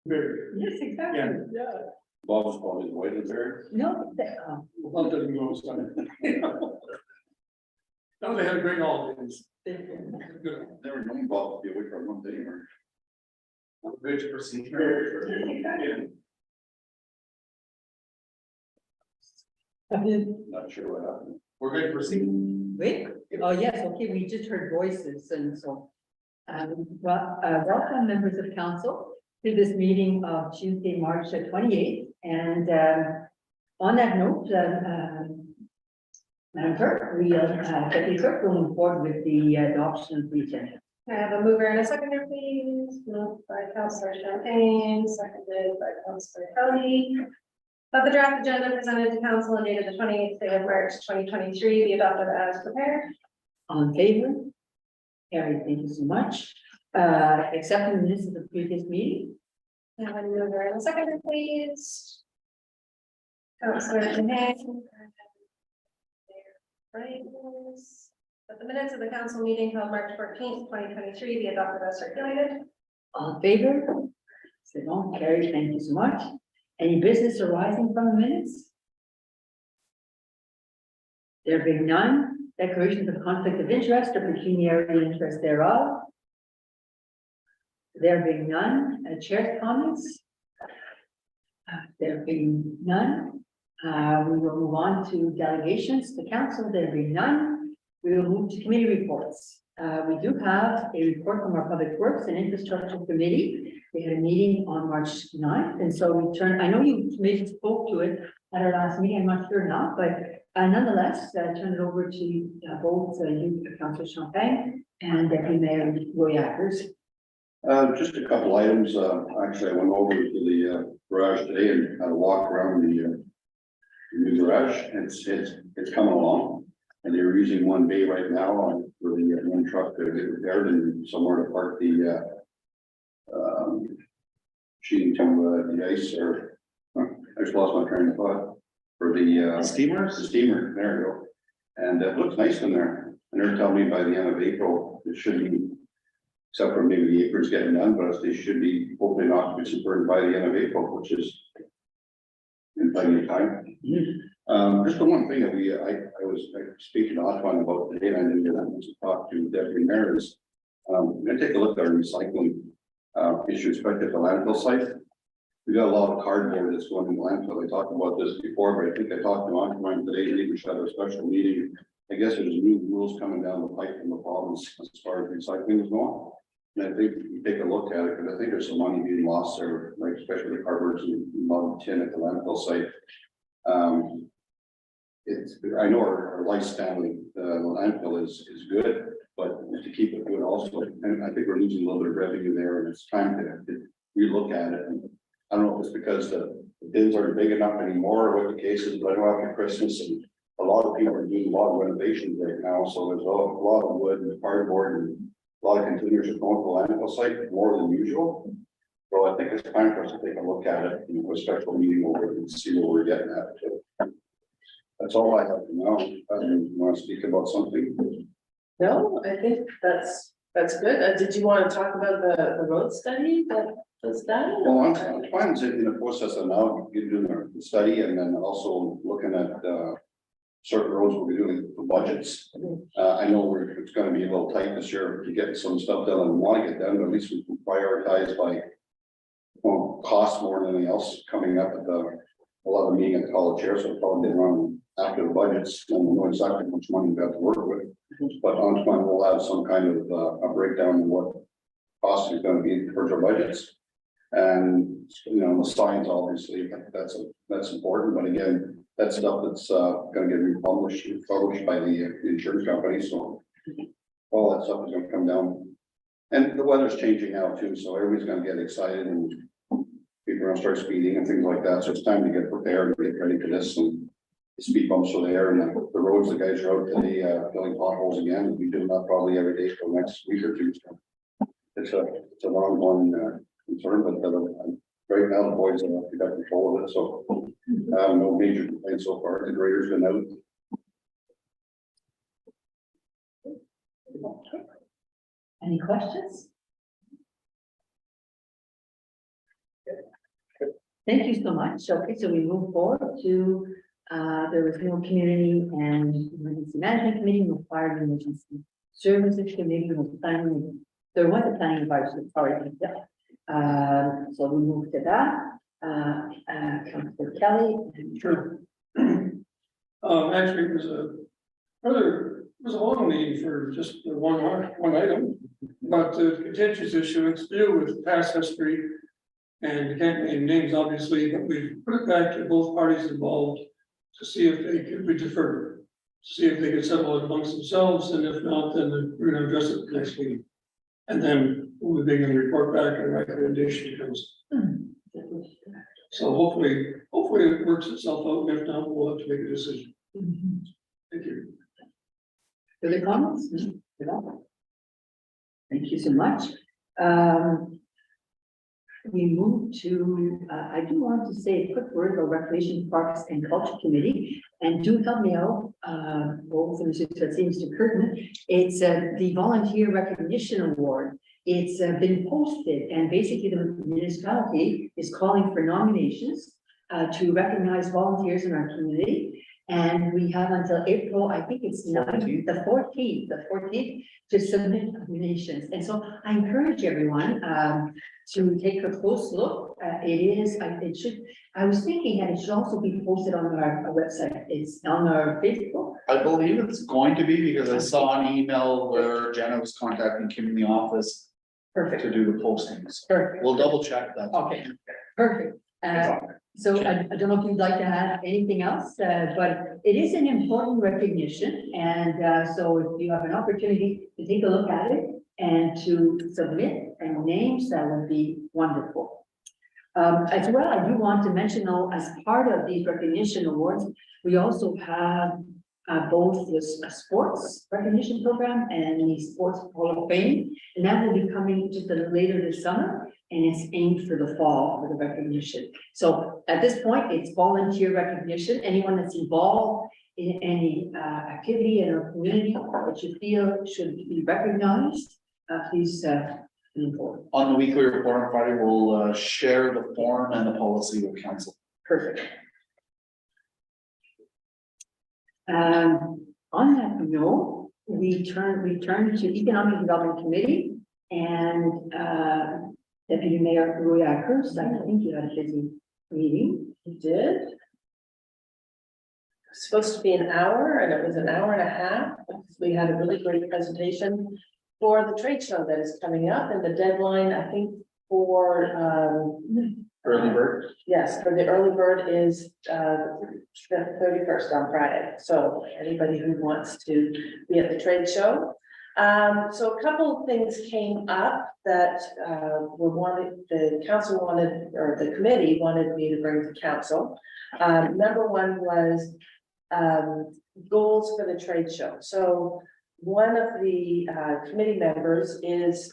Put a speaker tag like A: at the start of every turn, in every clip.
A: Very.
B: Yes, exactly,
A: Yeah.
B: yeah.
C: Bob's probably waiting there.
B: No,
A: Love doesn't go aside. No, they had a great holidays. Good.
C: Never known Bob to be away for one day or.
A: Rich procedure. Yeah.
C: Not sure what happened.
A: We're ready to proceed.
B: Wait, oh, yes, okay, we just heard voices and so. Welcome members of council to this meeting of Tuesday, March 28th. And on that note, Madam Clerk, Deputy Clerk will move forward with the adoption of the agenda.
D: I have a mover and a seconder, please. Moved by Councillor Champagne, seconded by Councillor Kelly. That the draft agenda presented to council and dated the 28th day of March 2023 be adopted as prepared.
B: All in favor? Carried, thank you so much. Accepting the minutes of the previous meeting.
D: I have a mover and a seconder, please. Councillor Champagne. Right. That the minutes of the council meeting held March 14th, 2023 be adopted as circulated.
B: All in favor? Say no, carried, thank you so much. Any business arising from the minutes? There being none, declarations of conflict of interest or pecuniary interest thereof. There being none, chair's comments. There being none, we will move on to delegations to council. There being none, we will move to committee reports. We do have a report from our Public Works and Infrastructure Committee. We had a meeting on March 9th, and so we I know you maybe spoke to it at our last meeting, I'm not sure now, but nonetheless, turn it over to both you, Councillor Champagne, and Deputy Mayor Roy Akers.
C: Just a couple items. Actually, I went over to the garage today and had a walk around the new garage. It's coming along, and they're using one bay right now for the one truck to get repaired and somewhere to park the sheeting to the ice. Or I just lost my train of thought for the steamer. The steamer, there you go. And it looks nice in there. And they're telling me by the end of April it should be. Except for maybe the apron's getting done, but they should be hopefully not to be converted by the end of April, which is in plenty of time. Just the one thing that I was speaking to Antoine about today, and I didn't get a chance to talk to Deputy Mayor is, we're gonna take a look at our recycling issue, especially at the landfill site. We got a lot of cardboard that's going in the landfill. I talked about this before, but I think I talked to Antoine today, maybe we should have a special meeting. I guess there's new rules coming down the pipe from the province as far as recycling is going. And I think we take a look at it, because I think there's some money being lost there, like especially the cardboards and a lot of tin at the landfill site. I know our lifespan, the landfill is good, but to keep it good also, and I think we're losing a little bit of revenue there, and it's time to relook at it. And I don't know if it's because the bins aren't big enough anymore, or what the case is, but I know after Christmas and a lot of people are doing a lot of renovations right now, so there's a lot of wood and cardboard and a lot of containers are going to the landfill site more than usual. So I think it's time for us to take a look at it, a special meeting over and see what we're getting at. That's all I have to know. You want to speak about something?
E: No, I think that's good. Did you want to talk about the road study that was done?
C: Well, I'm in the process of now doing the study and then also looking at certain roads we'll be doing for budgets. I know it's going to be a little tight this year to get some stuff done and want to get done, but at least we can prioritize by cost more than anything else coming up at a lot of the meeting at the college here, so probably get around after the budgets and we'll know exactly how much money we've got to work with. But Antoine will have some kind of a breakdown of what cost is going to be towards our budgets. And the signs, obviously, that's important, but again, that's stuff that's going to get republished by the insurance company. So all that stuff is going to come down, and the weather's changing now too, so everybody's going to get excited and people are going to start speeding and things like that. So it's time to get prepared and get ready for this. And the speed bumps are there, and the roads, the guys are out today filling potholes again. We'll be doing that probably every day for the next week or two. So it's a long one concern, but right now the boys have got control of it. So no major complaints so far. The grader's been out.
B: Any questions? Thank you so much. Okay, so we move forward to, there was no community and emergency management committee, no fire and emergency services committee, no planning. There was a planning advisory, sorry. Yeah. So we move to that. Councilor Kelly.
A: Sure. Actually, it was a long meeting for just one item, but the contentious issue, it's to do with past history. And we can't name names, obviously, but we put it back to both parties involved to see if they could be deferred. To see if they could settle it amongst themselves, and if not, then we're gonna address it next week. And then we'll be going to report back and recommendation comes. So hopefully it works itself out, and if not, we'll have to make a decision. Thank you.
B: Further comments? No? Thank you so much. We move to, I do want to say a quick word about Recreation, Parks and Culture Committee, and do help me out, both Mr. Curtin. It's the Volunteer Recognition Award. It's been posted, and basically the municipality is calling for nominations to recognize volunteers in our community. And we have until April, I think it's the 14th to submit nominations. And so I encourage everyone to take a close look. I was thinking that it should also be posted on our website. It's on our Facebook.
F: I believe it's going to be because I saw an email where Jenna was contacting Kim in the office
B: Perfect,
F: to do the postings.
B: perfect.
F: We'll double check that.
B: Okay, perfect. So I don't know if you'd like to add anything else, but it is an important recognition. And so if you have an opportunity to take a look at it and to submit and names, that would be wonderful. As well, I do want to mention, though, as part of these recognition awards, we also have both the sports recognition program and the Sports Hall of Fame. And that will be coming just a little later this summer, and it's aimed for the fall for the recognition. So at this point, it's volunteer recognition. Anyone that's involved in any activity in our community that you feel should be recognized, please move forward.
F: On the weekly report on Friday, we'll share the form and the policy with council.
B: Perfect. On that note, we turn to Economic Development Committee and Deputy Mayor Roy Akers. I think you had a busy meeting.
E: You did. It's supposed to be an hour and it was an hour and a half. We had a really great presentation for the trade show that is coming up, and the deadline, I think, for
F: Early bird.
E: yes, for the early bird is the 31st on Friday. So anybody who wants to be at the trade show. So a couple of things came up that the council wanted, or the committee wanted me to bring to council. Number one was goals for the trade show. So one of the committee members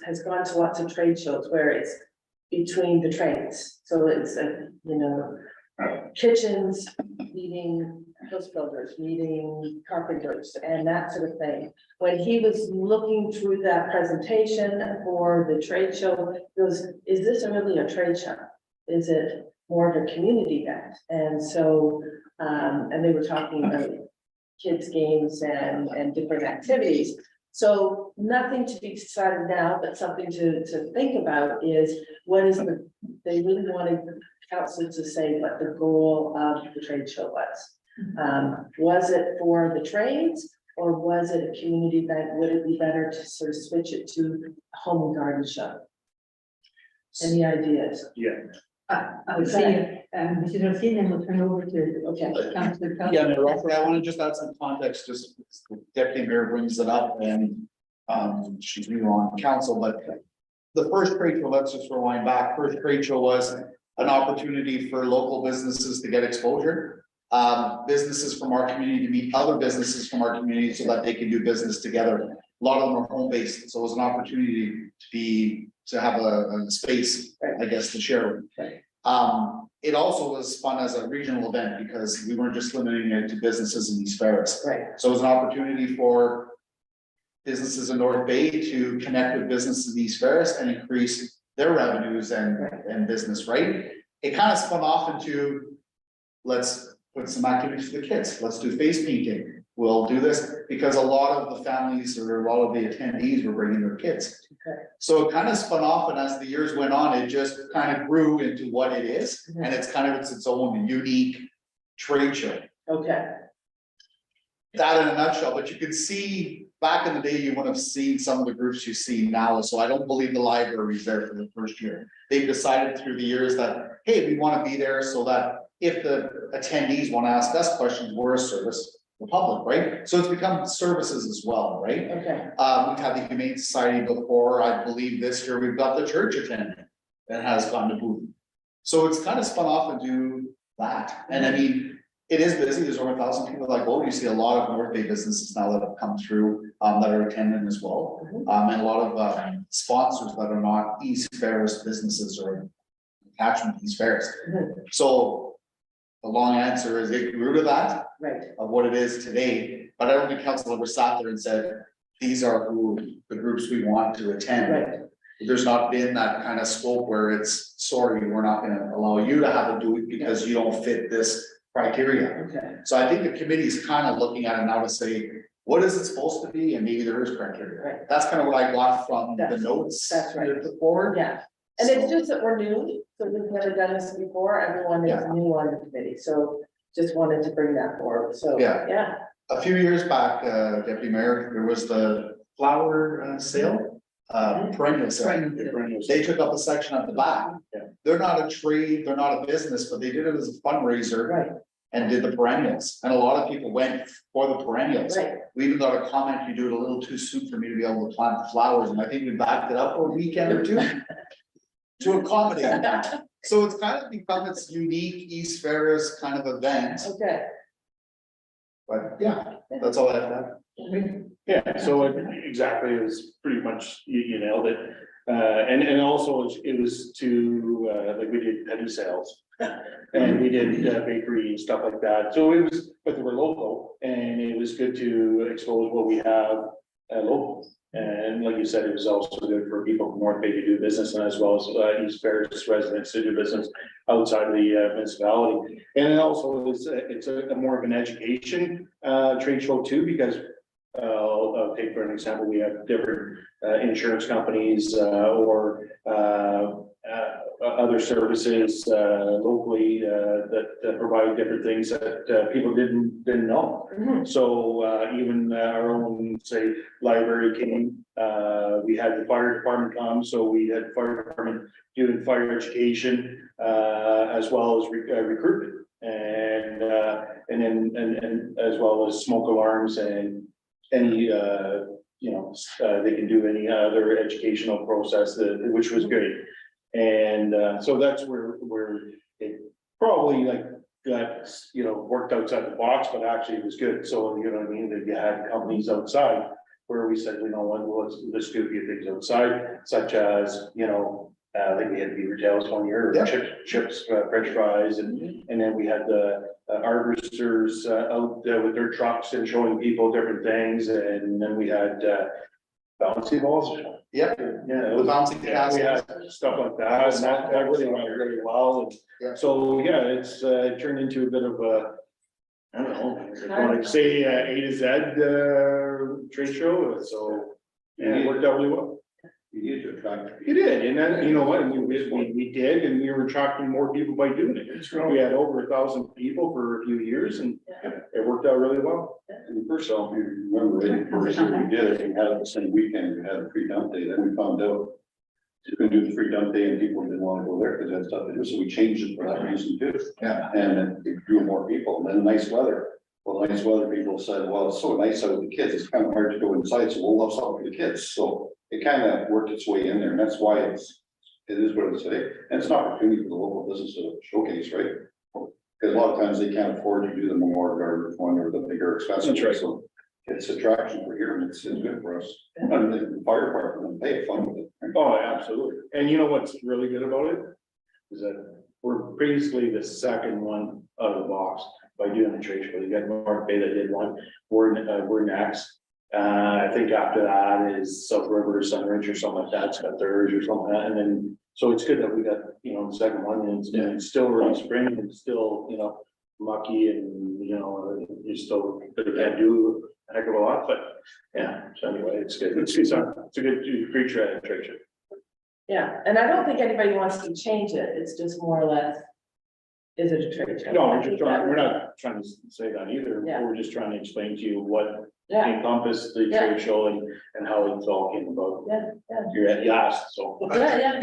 E: has gone to lots of trade shows where it's between the trades. So it's kitchens meeting house builders, meeting carpenters, and that sort of thing. When he was looking through that presentation for the trade show, he goes, is this really a trade show? Is it more of a community event? And so, and they were talking about kids' games and different activities. So nothing to be decided now, but something to think about is they really wanted council to say what the goal of the trade show was. Was it for the trades, or was it a community event? Would it be better to sort of switch it to a home and garden show? Any ideas?
F: Yeah.
B: I would say, Mrs. Racine, and we'll turn over to Councilor Kelly.
F: Yeah, Mayor Rockford, I want to just add some context, just the Deputy Mayor brings it up, and she's new on council, but the first trade show, let's just rewind back. First trade show was an opportunity for local businesses to get exposure. Businesses from our community to meet other businesses from our community so that they can do business together. A lot of them are home based, so it was an opportunity to have a space, I guess, to share.
E: Right.
F: It also was fun as a regional event because we weren't just limiting it to businesses in East Ferris.
E: Right.
F: So it was an opportunity for businesses in North Bay to connect with businesses in East Ferris and increase their revenues and business, right? It kind of spun off into, let's put some activities for the kids, let's do face painting. We'll do this because a lot of the families or a lot of the attendees were bringing their kids.
E: Okay.
F: So it kind of spun off, and as the years went on, it just kind of grew into what it is, and it's kind of its own unique trade show.
E: Okay,
F: That in a nutshell, but you could see, back in the day, you would have seen some of the groups you see now, so I don't believe the library's there for the first year. They've decided through the years that, hey, we want to be there so that if the attendees want to ask us questions, we're a service to the public, right? So it's become services as well, right?
E: okay,
F: We've had the Humane Society before, I believe this year we've got the church attendant that has gone to booth. So it's kind of spun off into that, and I mean, it is busy, there's over 1,000 people that go, you see a lot of North Bay businesses now that have come through, that are attending as well. And a lot of, sponsors that are not East Ferris businesses or attachment to East Ferris. So the long answer is it grew to that
E: right,
F: of what it is today, but I don't think council ever sat there and said, these are who the groups we want to attend.
E: right,
F: There's not been that kind of scope where it's, sorry, we're not gonna allow you to have a do it because you don't fit this criteria.
E: okay,
F: So I think the committee is kind of looking at it now to say, what is it supposed to be? And maybe there is criteria.
E: Right.
F: That's kind of what I got from the
E: That's-
F: notes.
E: that's right.
F: that put forward.
E: yeah. And it's just that we're new, so we've never done this before, everyone is
F: Yeah.
E: new on the committee, so just wanted to bring that forward, so.
F: Yeah.
E: Yeah,
F: A few years back, Deputy Mayor, there was the flower sale, perennial sale. They took up a section at the back.
A: Yeah.
F: They're not a trade, they're not a business, but they did it as a fundraiser
E: right,
F: and did the perennials. And a lot of people went for the perennials.
E: right,
F: We even got a comment, you do it a little too soon for me to be able to plant the flowers, and I think we backed it up for a weekend or two. To accommodate that. So it's kind of become its unique East Ferris kind of event,
E: okay.
F: but yeah, that's all I have.
G: Yeah, so exactly, it was pretty much, you nailed it. And also it was to, like we did petty sales. And we did bakery and stuff like that. So it was, but they were local and it was good to expose what we have local. And like you said, it was also good for people from North Bay to do business and as well as East Ferris residents to do business outside of the municipality. And it also it's a more of an education trade show too, because I'll take for an example, we have different insurance companies or other services locally that provide different things that people didn't know.
E: Mhm.
G: So even our own, say, library came, we had the fire department come, so we had the fire department doing fire education as well as recruitment and as well as smoke alarms and any they can do any other educational process which was good. And so that's where it probably like got, worked outside the box, but actually it was good. So, you know what I mean, that you had companies outside where we said, let's do a few things outside, such as, I think we had beaver tails one year,
F: Yeah.
G: chips, French fries, and then we had the arboristers out with their trucks and showing people different things, and then we had bouncy balls.
F: Yep,
G: Yeah,
F: the bouncing
G: yeah, we had stuff like that, and that really went really well,
F: Yeah.
G: and so, yeah, it's turned into a bit of a, I don't know, if you want to say A to Z trade show, so, yeah, it worked out really well.
C: You need to attract.
G: You did, and then, you know what, and we did, and we were attracting more people by doing it. We had over 1,000 people for a few years, and it worked out really well.
C: And first off, you remember, the first year we did it, we had it the same weekend, we had a free dump day, then we found out. You couldn't do the free dump day and people didn't want to go there because they had stuff to do, so we changed it for that reason too.
F: Yeah.
C: And it drew more people, and then nice weather. Well, nice weather, people said, well, it's so nice out with the kids, it's kind of hard to go inside, so we'll have something for the kids, so. It kind of worked its way in there, and that's why it is what it is today, and it's an opportunity for the local business to showcase, right? Because a lot of times they can't afford to do the Memorial Garden one or the bigger expensive.
G: That's right.
C: So it's attraction for here, and it's good for us, and the fire department, they have fun with it. right?
G: Oh, absolutely. And you know what's really good about it? Is that we're basically the second one out of the box by doing the trade show. You got North Bay that did one, we're next. I think after that is South River, Sunridge or something like that, it's got theirs or something like that, and then So it's good that we got, you know, the second one, and it's still early spring, and it's still, you know, mucky, and, you know, you still, but you can't do a heck of a lot, but, yeah, so anyway, it's good, it's a good creature at a trade show.
E: Yeah, and I don't think anybody wants to change it, it's just more or less. Is it a trade show?
G: No,
E: I
G: we're
E: think
G: just trying,
E: that-
G: we're not trying to say that either,
E: Yeah.
G: we're just trying to explain to you what
E: Yeah,
G: encompassed the
E: Yeah.
G: trade show and how it all came about.
E: yeah, yeah.
G: You asked, so.
E: Yeah,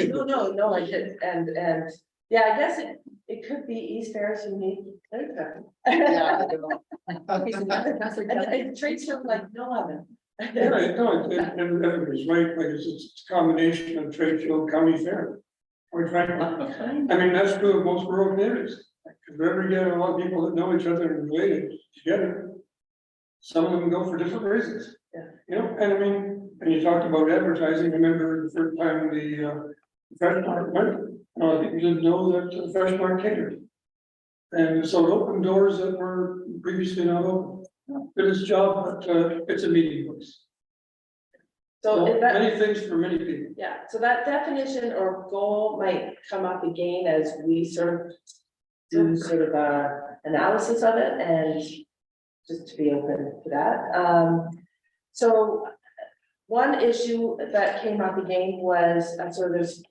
E: no, I did, and, yeah, I guess it could be East Ferris unique.
F: Yeah, I don't know.
B: Okay, so Councillor Kelly.
E: And trade show like no other.
A: Yeah, no, and everybody's right, like it's a combination of trade show, county fair. Quite frankly, I mean, that's true of most rural communities, because wherever you get a lot of people that know each other and related together. Some of them go for different reasons.
E: Yeah.
A: You know, and I mean, and you talked about advertising, remember the first time the Fresh Mart went, I think you didn't know that the Fresh Mart catered. And so it opened doors that were previously not open. Did its job, but it's a meeting place.
E: So if that,
A: Many things for many people.
E: yeah, so that definition or goal might come up again as we sort of do sort of a analysis of it and just to be open to that. So one issue that came up again was, so there's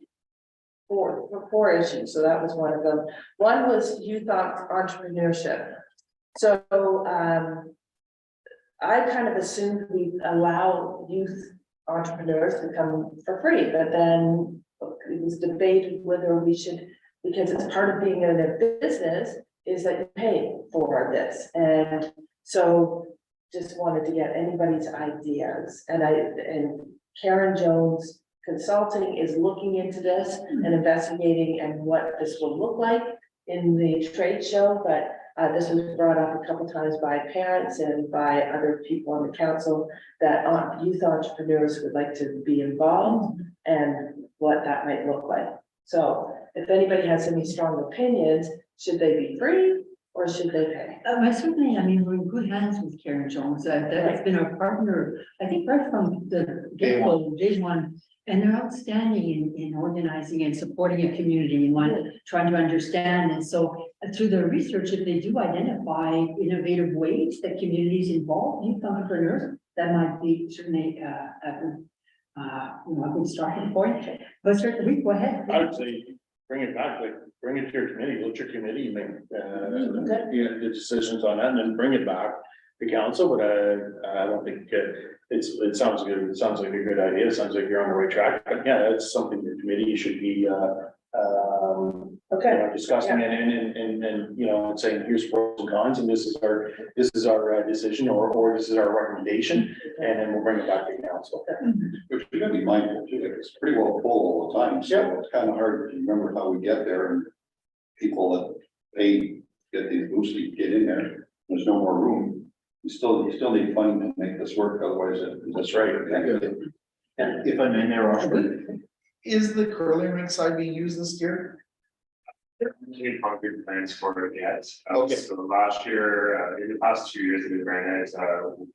E: four issues, so that was one of them. One was youth entrepreneurship. So I kind of assumed we allow youth entrepreneurs to come for free, but then it was debated whether we should, because it's part of being in a business, is that you pay for this. And so just wanted to get anybody's ideas, and Karen Jones Consulting is looking into this and investigating and what this will look like in the trade show, but this was brought up a couple times by parents and by other people on the council that youth entrepreneurs would like to be involved and what that might look like. So if anybody has any strong opinions, should they be free or should they pay?
B: Certainly, I mean, we're in good hands with Karen Jones, that's been our partner, I think right from the get-go, day one. And they're outstanding in organizing and supporting a community and trying to understand. And so through their research, if they do identify innovative ways that communities involve youth entrepreneurs, that might be certainly a good starting point. But certainly, go ahead.
G: I would say, bring it back, like, bring it to your committee, let your committee make,
E: Okay.
G: you know, the decisions on that, and then bring it back to council, but I don't think, it sounds good, it sounds like a good idea, it sounds like you're on the right track, but yeah, that's something your committee should be,
E: Okay,
G: discussing and, you know, saying, here's pros and cons, and this is our decision, or this is our recommendation, and then we'll bring it back to council.
C: Which we gotta be mindful too, like, it's pretty well full all the time, so it's kind of hard to remember how we get there and people that pay, get these booths, to get in there, there's no more room. You still need funding to make this work, otherwise that's right.
F: If I may, Mayor Rochford, is the curling rink side being used this year?
H: Any concrete plans for it yet.
F: Okay.
H: So last year, in the past 2 years, we ran it,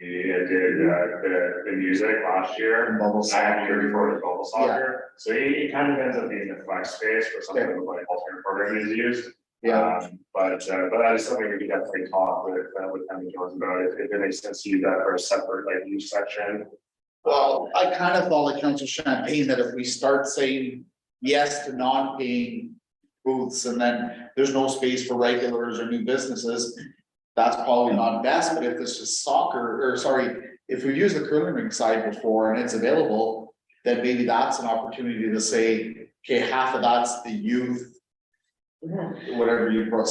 H: we did the music last year.
F: Bubble
H: I
F: soccer.
H: had the year before the bubble soccer, so it kind of ends up being a flex space for something like alternate programming is used. But that is something we can definitely talk with Emily Jones about, if it makes sense to use that for a separate like youth section.
F: Well, I kind of thought like Council Champagne that if we start saying yes to non-paying booths and then there's no space for regulars or new businesses, that's probably not best, but if this is if we use the curling rink side before and it's available, then maybe that's an opportunity to say, okay, half of that's the youth, whatever you brought,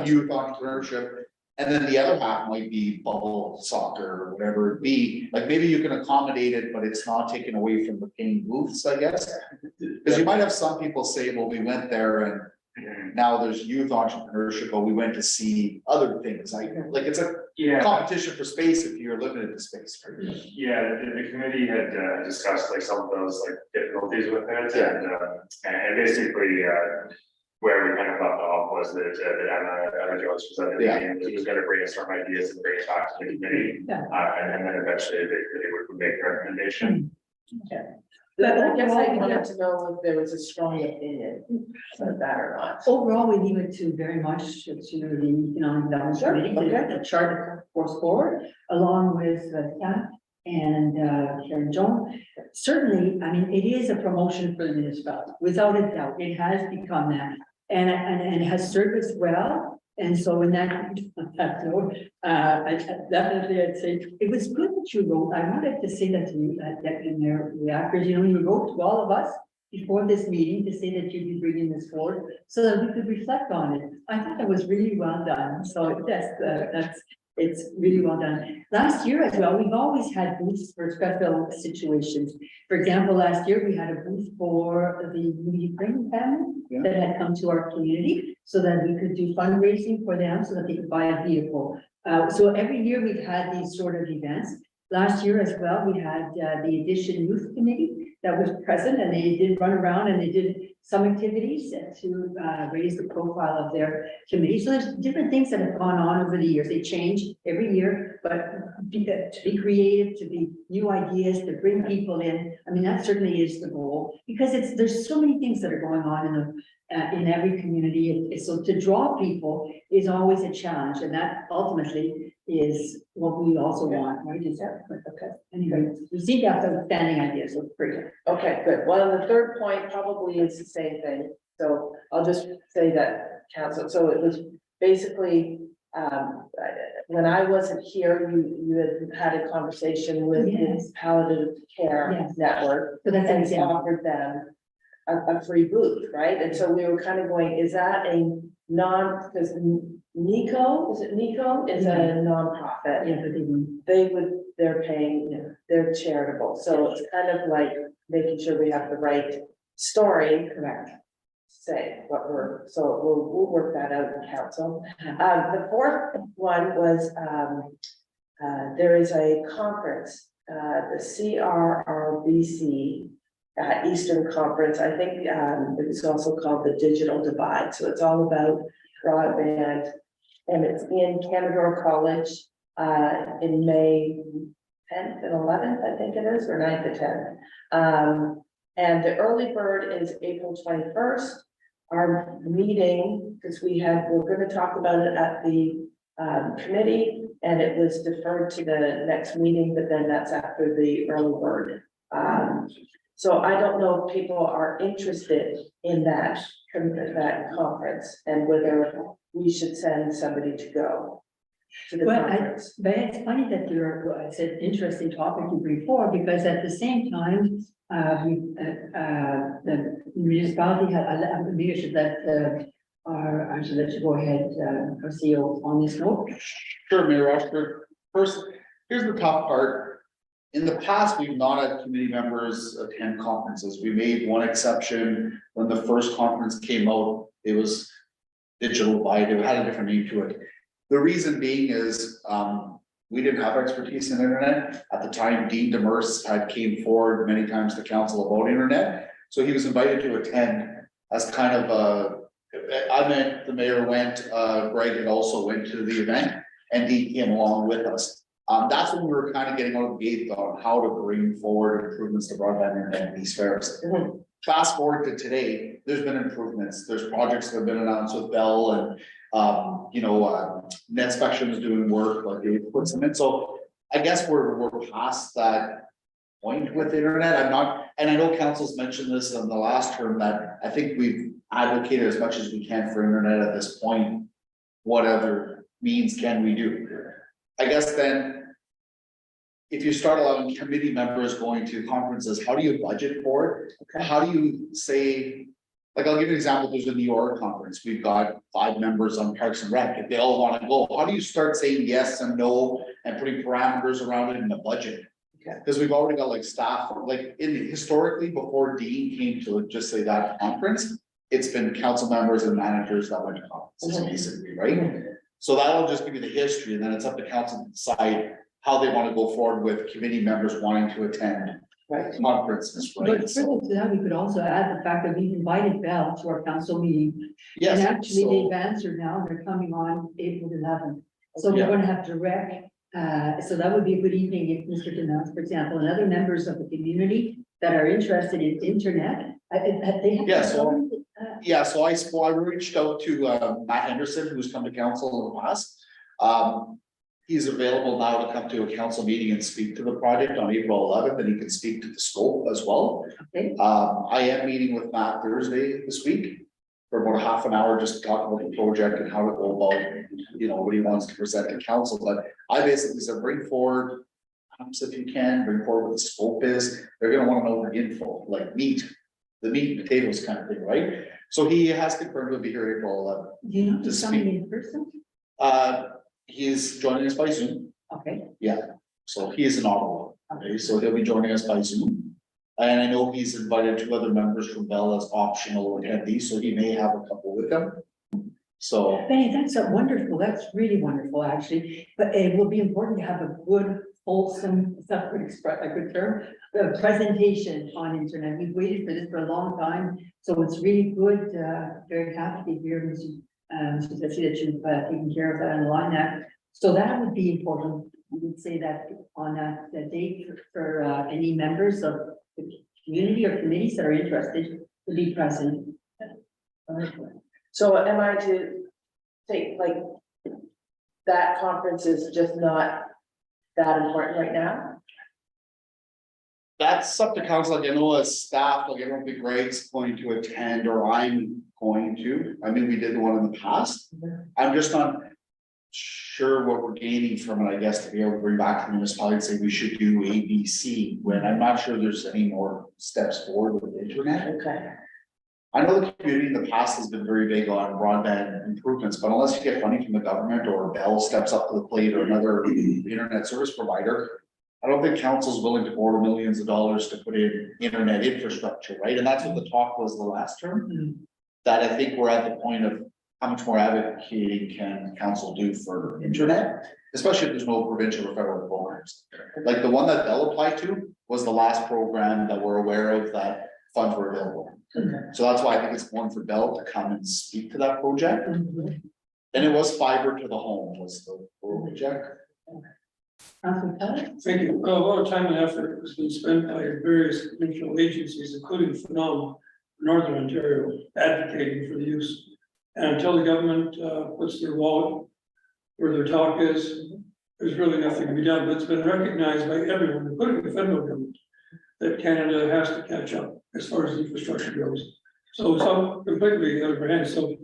F: youth entrepreneurship. And then the other half might be bubble soccer or whatever it be, like maybe you can accommodate it, but it's not taken away from the paying booths, I guess. Because you might have some people say, well, we went there and now there's youth entrepreneurship, but we went to see other things, like it's a competition for space if you're limited to space, right?
H: Yeah, the committee had discussed like some of those like difficulties with it, and basically where we kind of left off was that Emma Jones was at the meeting, and was gonna bring us some ideas and bring it back to the committee.
B: Yeah.
H: And then eventually they would make a recommendation.
E: Okay. But I guess I
B: overall,
E: wanted to know if there was a strong opinion of that or not.
B: Overall, we leave it to very much to the economic development
E: Sure,
B: committee,
E: okay.
B: the chart course forward, along with staff and Karen Jones. Certainly, I mean, it is a promotion for the municipality, without a doubt, it has become that. And it has served us well, and so in that note, definitely I'd say, it was good that you wrote, I wanted to say that to you, that in their reactors, you know, you wrote to all of us before this meeting to say that you'd be bringing this forward, so that we could reflect on it. I thought that was really well done, so it's really well done. Last year as well, we've always had booths for special situations. For example, last year we had a booth for the Ukrainian family that had come to our community, so that we could do fundraising for them, so that they could buy a vehicle. So every year we've had these sort of events. Last year as well, we had the Addition Youth Committee that was present, and they did run around and they did some activities to raise the profile of their committee. So there's different things that have gone on over the years. They change every year, but to be creative, to be new ideas, to bring people in. I mean, that certainly is the goal, because there's so many things that are going on in every community. So to draw people is always a challenge, and that ultimately is what we also want, right? Is that, okay, anyway, we seem to have outstanding ideas, so great.
E: Okay, good. Well, the third point probably is the same thing. So I'll just say that council, so it was basically, when I wasn't here, you had a conversation with the
B: Yes.
E: Palliative Care
B: Yes.
E: Network
B: So that's an
E: and
B: example.
E: offered them a free booth, right? And so we were kind of going, is that a because Nico, is it Nico? Is a nonprofit.
B: Yeah, but
E: They're paying, they're charitable. So it's kind of like making sure we have the right story.
B: correct.
E: Say what so we'll work that out in council. The fourth one was, there is a conference, the CRRBC Eastern Conference. I think, it was also called the Digital Divide. So it's all about broadband, and it's in Canadore College, in May 10th and 11th, I think it is, or 9th and 10th. And the early bird is April 21st. Our meeting, because we're gonna talk about it at the committee, and it was deferred to the next meeting, but then that's after the early bird. So I don't know if people are interested in that conference, and whether we should send somebody to go to the conference.
B: But it's funny that it's an interesting topic to bring forward, because at the same time, the municipality had a leadership that I should let you go ahead, our CEO on this note.
F: Sure, Mayor Ashford. First, here's the top part. In the past, we've not had committee members attend conferences. We made one exception when the first conference came out. It was Digital Divide. It had a different name to it. The reason being is, we didn't have expertise in internet. At the time, Dean Demers had came forward many times to council about internet. So he was invited to attend as kind of I meant the mayor went, Greg had also went to the event, and he came along with us. That's when we were kind of getting out of the gate on how to bring forward improvements to broadband internet in these fairs. Fast forward to today, there's been improvements. There's projects that have been announced with Bell and, Net Spectrum is doing work, like they put some in. So I guess we're past that point with the internet. I'm not, and I know council's mentioned this in the last term, that I think we've advocated as much as we can for internet at this point. What other means can we do? I guess then, if you start allowing committee members going to conferences, how do you budget for it? How do you say, like, I'll give you an example, there's a New York conference, we've got 5 members on Parks and Rec, if they all want to go, how do you start saying yes and no and putting parameters around it in the budget? Because we've already got like staff, like historically, before Dean came to just say that conference, it's been council members and managers that went to conferences, basically, right? So that'll just give you the history, and then it's up to council to decide how they want to go forward with committee members wanting to attend conferences, right?
B: But further to that, we could also add the fact that we've invited Bell to our council meeting.
F: Yes.
B: And actually,
F: so-
B: they've answered now, they're coming on April 11th. So we're gonna have direct, so that would be a good evening if Mr. Dennis, for example, and other members of the community that are interested in internet. Have they?
F: Yeah, so- Yeah, so I reached out to Matt Henderson, who's come to council in the past. He's available now to come to a council meeting and speak to the project on April 11th, and he can speak to the scope as well.
B: Okay.
F: I am meeting with Matt Thursday this week for about a half an hour, just to talk about the project and how to go about, you know, what he wants to present to council. But I basically said, bring forward, if you can, bring forward what the scope is. They're gonna want to know the info, like meat, the meat and potatoes kind of thing, right? So he has confirmed he'll be here April 11th.
B: Do you know,
F: To
B: just coming in person?
F: He is joining us by Zoom.
B: Okay,
F: So he is in Ottawa, okay, so he'll be joining us by Zoom. And I know he's invited 2 other members from Bell as optional attendees, so he may have a couple with him. So,
B: Benny, that's a wonderful, that's really wonderful, actually, but it will be important to have a good, wholesome, is that a good term? Presentation on internet, we've waited for this for a long time, so it's really good, very happy to hear, Mrs. Bessie, that you've taken care of that and aligned that. So that would be important, we would say that on that date for any members of the community or committees that are interested to be present.
E: So am I to think like that conference is just not that important right now?
F: that's up to council, like I know as staff, like I don't think Greg's going to attend or I'm going to. I mean, we did the one in the past. I'm just not sure what we're gaining from it, I guess, to be able to bring back to the municipality and say we should do ABC, when I'm not sure there's any more steps forward with the internet.
E: Okay.
F: I know the community in the past has been very big on broadband improvements, but unless you get funding from the government or Bell steps up to the plate or another internet service provider, I don't think council's willing to borrow millions of dollars to put in internet infrastructure, right? And that's what the talk was the last term. That I think we're at the point of how much more advocating can council do for internet, especially if there's no provincial or federal programs. Like the one that Bell applied to was the last program that we're aware of that funds were available. So that's why I think it's important for Bell to come and speak to that project. And it was fiber to the home was the project.
A: Thank you. A lot of time and effort has been spent by various provincial agencies, including Phenom, Northern Ontario, advocating for the use. And until the government puts their wallet where their talk is, there's really nothing to be done. But it's been recognized by everyone, including the federal government, that Canada has to catch up as far as infrastructure goes. So it's all completely the other hand. So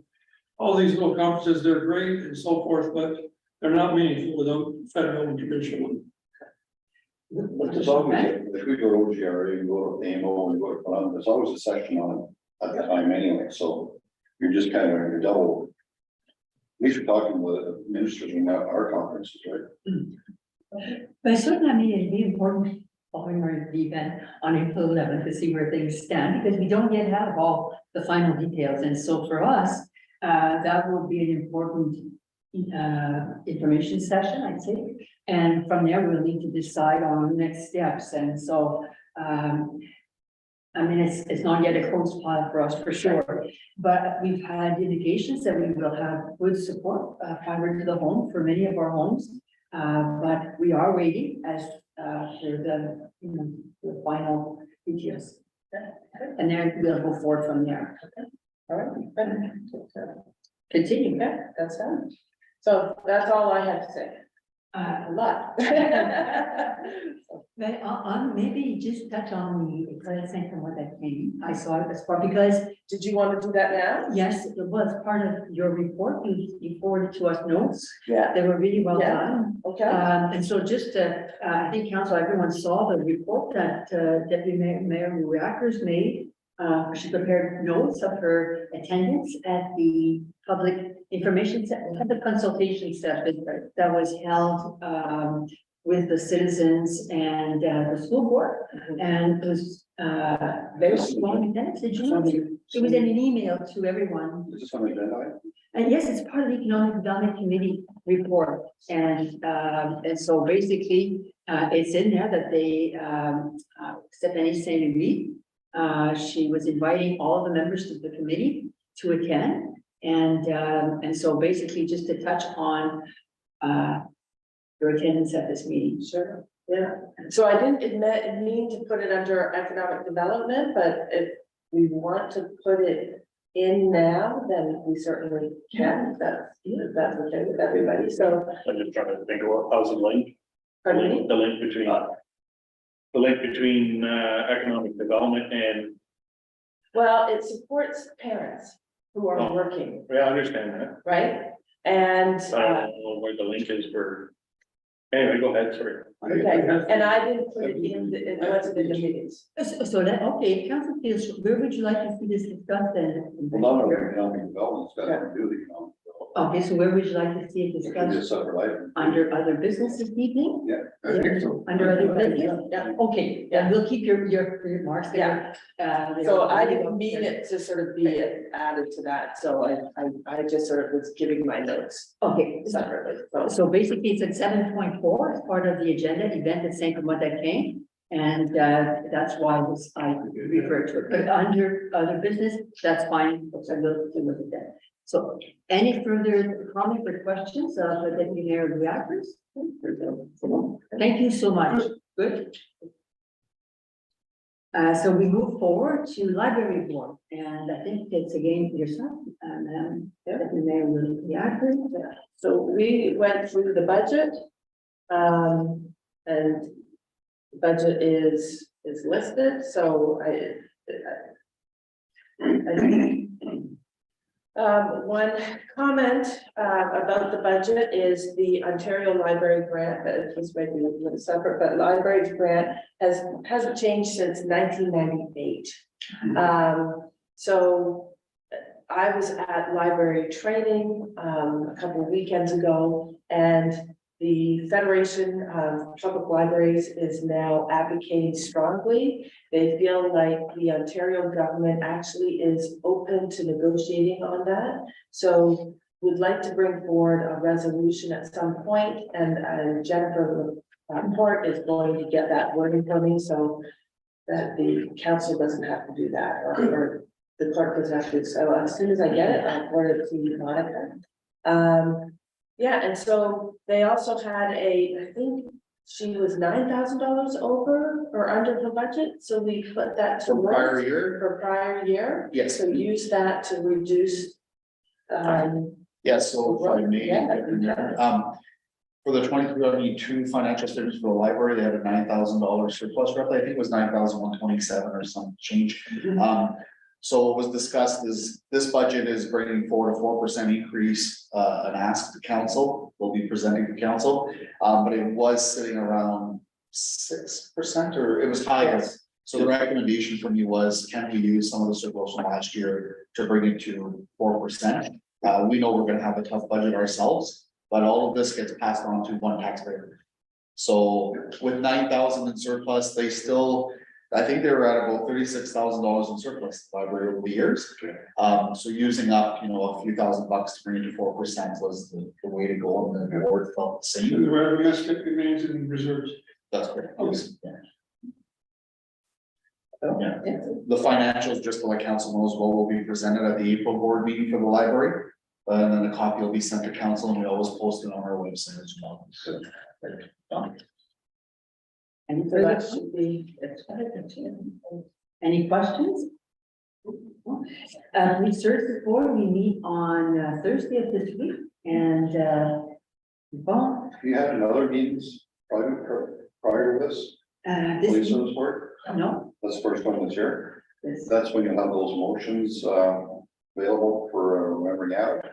A: all these little conferences, they're great and so forth, but they're not meaningful without federal and provincial one.
C: But there's always, if we go to OGRA, we go to AMO, we go to Columbia, there's always a section on it at the time anyway, so you're just kind of, you're double. At least we're talking with ministers in our conferences, right?
B: But certainly, I mean, it'd be important following our event on April 11th to see where things stand, because we don't yet have all the final details. And so for us, that will be an important information session, I'd say. And from there, we'll need to decide on next steps. And so, I mean, it's not yet a closed file for us for sure, but we've had indications that we will have good support, fiber to the home for many of our homes. But we are waiting as for the, you know, the final details. And then we'll go forward from there.
E: All right.
B: Continue.
E: Yeah, that's done. So that's all I have to say. A lot.
B: But on maybe just touch on the credit center where that came. I saw it as part, because
E: Did you want to do that now?
B: yes, it was part of your report. You forwarded to us notes.
E: Yeah.
B: They were really well
E: Yeah.
B: done.
E: Okay.
B: And so just, I think council, everyone saw the report that Deputy Mayor Marie Ackers made. She prepared notes of her attendance at the public information, the consultation session that was held with the citizens and the school board. And it was very strong attendance. Did you know? It was in an email to everyone.
C: Is this on the agenda item?
B: And yes, it's part of the Economic Development Committee report. And so basically, it's in there that they, Stephanie St. Louis, she was inviting all the members of the committee to attend. And so basically just to touch on your attendance at this meeting.
E: Sure. Yeah, so I didn't mean to put it under economic development, but if we want to put it in now, then we certainly can, if that's okay with everybody, so.
G: I'm just trying to think of what, how's the link?
E: Pardon me?
G: The link between economic development and,
E: Well, it supports parents who are working,
G: yeah, I understand that.
E: right? And,
G: I don't know where the link is for. Anyway, go ahead, sorry.
E: okay, and I didn't put it in, it wasn't in the meetings.
B: So that, okay, council feels, where would you like to see this discussed then?
C: Well, none of the economic development's got to do with the economic development.
B: Okay, so where would you like to see it
C: It could be
B: discussed?
C: a separate item.
B: Under other business this evening?
C: Yeah, I think so.
B: Under other business? Yeah, okay, yeah, we'll keep your remarks there.
E: So I didn't mean it to sort of be added to that, so I just sort of was giving my notes
B: Okay,
E: separately, so.
B: so basically it's at 7.4 as part of the agenda, event at Saint Commode came. And that's why I referred to it, but under other business, that's fine, so we'll look at that. So any further comments or questions of the deputy mayor of the actors? Thank you so much, good. So we move forward to library board, and I think it's again yourself, and deputy mayor of the actors.
E: So we went through the budget. And the budget is listed, so one comment about the budget is the Ontario Library Grant, that this might be a little separate, but library grant hasn't changed since 1998. So I was at library training a couple of weekends ago, and the Federation of Public Libraries is now advocating strongly. They feel like the Ontario government actually is open to negotiating on that. So we'd like to bring forward a resolution at some point, and Jennifer Laporte is going to get that wording for me so that the council doesn't have to do that, or the clerk doesn't have to. So as soon as I get it, I'll forward it to Monica. Yeah, and so they also had I think she was $9,000 over or under the budget, so we put that to
F: From
E: work
F: prior year?
E: for prior year.
F: Yes.
E: So use that to reduce.
F: Yes, so if I may,
E: Yeah.
F: for the 2022 financial statements for the library, they had a $9,000 surplus roughly, I think it was 9,127 or some change. So what was discussed is this budget is bringing forward a 4% increase, an ask to council, will be presenting to council. But it was sitting around 6% or it was higher. So the recommendation from you was, can we use some of the surplus from last year to bring it to 4%? We know we're gonna have a tough budget ourselves, but all of this gets passed on to one taxpayer. So with 9,000 in surplus, they still, I think they were at about $36,000 in surplus library over the years. So using up, a few $1,000 to bring it to 4% was the way to go, and the board felt the
A: And
F: same.
A: the rest remains in reserves.
F: That's correct.
A: Okay.
F: Yeah. The financials, just so the council knows, will be presented at the April board meeting for the library. And then a copy will be sent to council, and we always post it on our website as well. So,
B: Any
E: So
B: further
E: that
B: questions?
E: should be.
B: Any questions? Research report, we meet on Thursday of this week, and well,
C: You had another meetings prior to this,
B: this
C: police
B: week,
C: service work,
B: no,
C: that's the first one this year.
B: this,
C: That's when you have those motions, available for remembering out.
B: I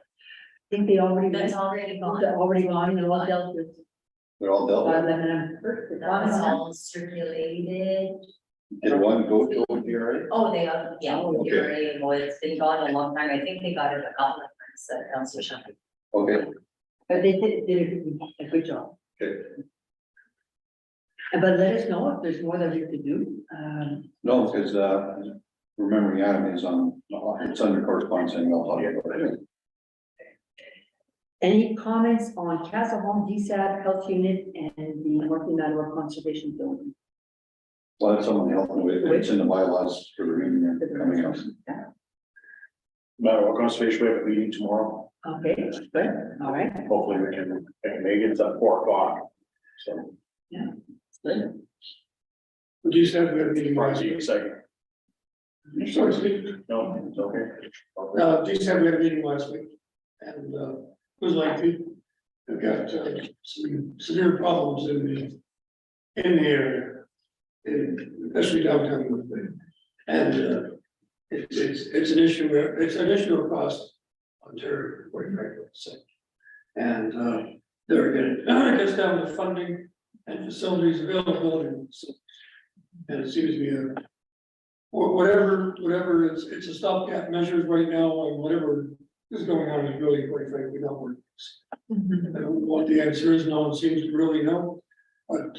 B: think they already.
I: That's already gone.
B: They're already gone, they're all dealt with.
C: They're all dealt with.
I: That was all circulated.
C: Did one go to ODRA?
I: Oh, they are, yeah,
C: Okay.
I: you're right. Well, it's been gone a long time. I think they got it a couple of times, Councilor Shelby.
C: Okay,
B: But they did a good job.
C: okay.
B: But let us know if there's more that we could do.
C: No, because, remembering out is on, it's under correspondence, and I'll talk about it.
B: Any comments on Castle Home DSAP Health Unit and the Working Manor Conservation Building?
C: Well, that's someone helping with, it's in the bylaws for the meeting coming up.
G: Matter of conservation, we have a meeting tomorrow.
B: Okay, good, all right.
G: Hopefully we can make it at 4 o'clock. So.
A: Would you say we had a meeting last
G: Marcy,
A: week?
G: second.
A: Sorry, Steve.
G: No, it's okay.
A: You said we had a meeting last week, and, it was lengthy. We've got, some severe problems in the area, especially downtown. And, it's an issue where, it's an issue across Ontario, quite frankly, so. And, there again, it gets down to funding and facilities availability. And it seems to be a, whatever, it's a stopgap measures right now, and whatever is going on is really, quite frankly, not working. I don't know what the answer is, no one seems to really know, but,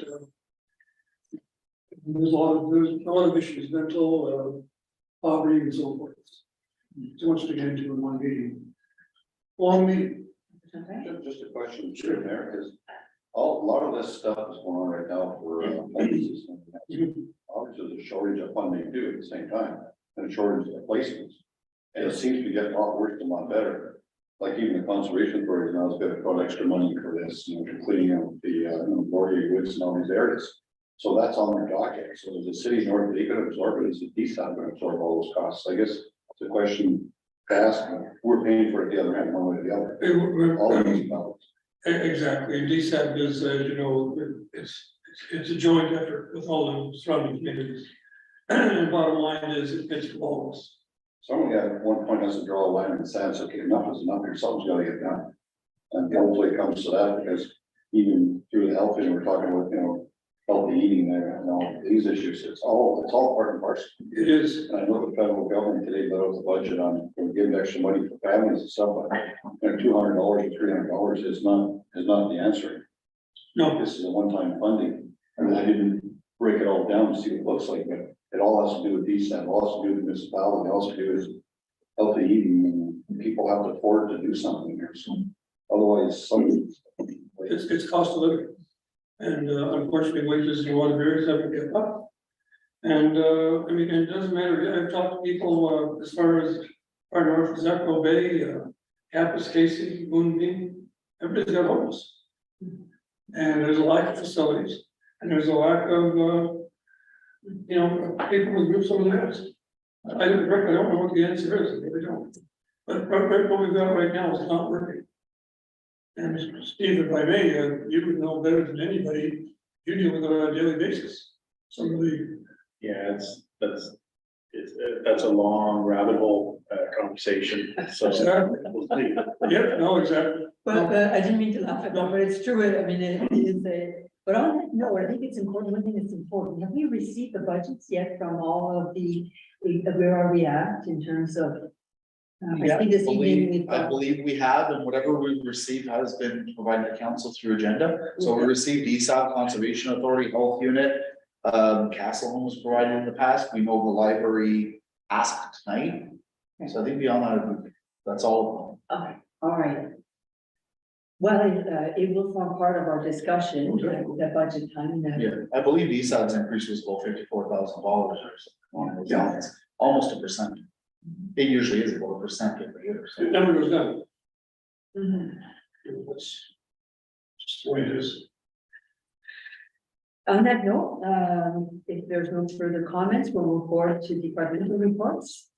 A: there's a lot of issues, mental, poverty and so forth. Too much to get into in one meeting. Long meeting.
C: Just a question, sure, there, because a lot of this stuff is going on right now for, funding system. Obviously, there's a shortage of funding too at the same time, and a shortage of placements. And it seems to be getting a lot worse than a lot better. Like even the conservation authority now has got to put extra money for this, for cleaning up the border woods and all these areas. So that's on their docket. So as a city in North, they could absorb it, as a decent going to absorb all those costs. I guess it's a question to ask, we're paying for it the other end, one way or the other. All of these dollars.
A: Exactly, DSAP is, it's a joint effort with all the surrounding communities. And the bottom line is, it's flawless.
C: Somebody at one point has to draw a line in the sand, so okay, enough is enough, here, something's gotta get done. And hopefully it comes to that, because even through the health, and we're talking about, healthy eating there, and all these issues, it's all part and parcel.
A: It is,
C: And I know the federal government today let out the budget on, giving extra money for families and stuff, but $200 or $300 is not the answer.
A: no,
C: This is a one-time funding, and I didn't break it all down to see what it looks like, but it all has to do with DSAP, it all has to do with the municipality, it also has to do with healthy eating, and people have to afford to do something here, so otherwise, something.
A: it's cost of living. And unfortunately, wages in a lot of areas haven't kept up. And I mean, it doesn't matter, I've talked to people as far north as Echo Bay, Campus Casey, Moonbeam, everybody's got homes. And there's a lack of facilities, and there's a lack of people with groups over there. I don't know what the answer is, I really don't. But what we've got right now is not working. And Steve, if I may, you would know better than anybody, you deal with it on a daily basis. Some of the,
G: Yeah, that's a long rabbit hole conversation, so.
A: Exactly.
G: We'll see.
A: yeah, no, exactly.
B: But I didn't mean to laugh at that, but it's true, I mean, it is but on that note, I think it's important, one thing that's important, have we received the budgets yet from all of where are we at in terms of? I see this evening, we've
F: I
B: got-
F: believe we have, and whatever we've received has been provided to council through agenda. So we received ESOP Conservation Authority Health Unit. Castle Home was provided in the past. We know the library asked tonight. So I think beyond that, that's all.
B: Okay, all right. Well, it will form part of our discussion, the budget time, and then.
F: Yeah, I believe ESOP's increase was about $54,000 or something.
A: Yeah.
F: Almost 1%. It usually is about 1% every year. So.
A: It never goes down.
B: Mhm.
A: It's just the way it is.
B: On that note, if there's no further comments, we'll move forward to departmental reports.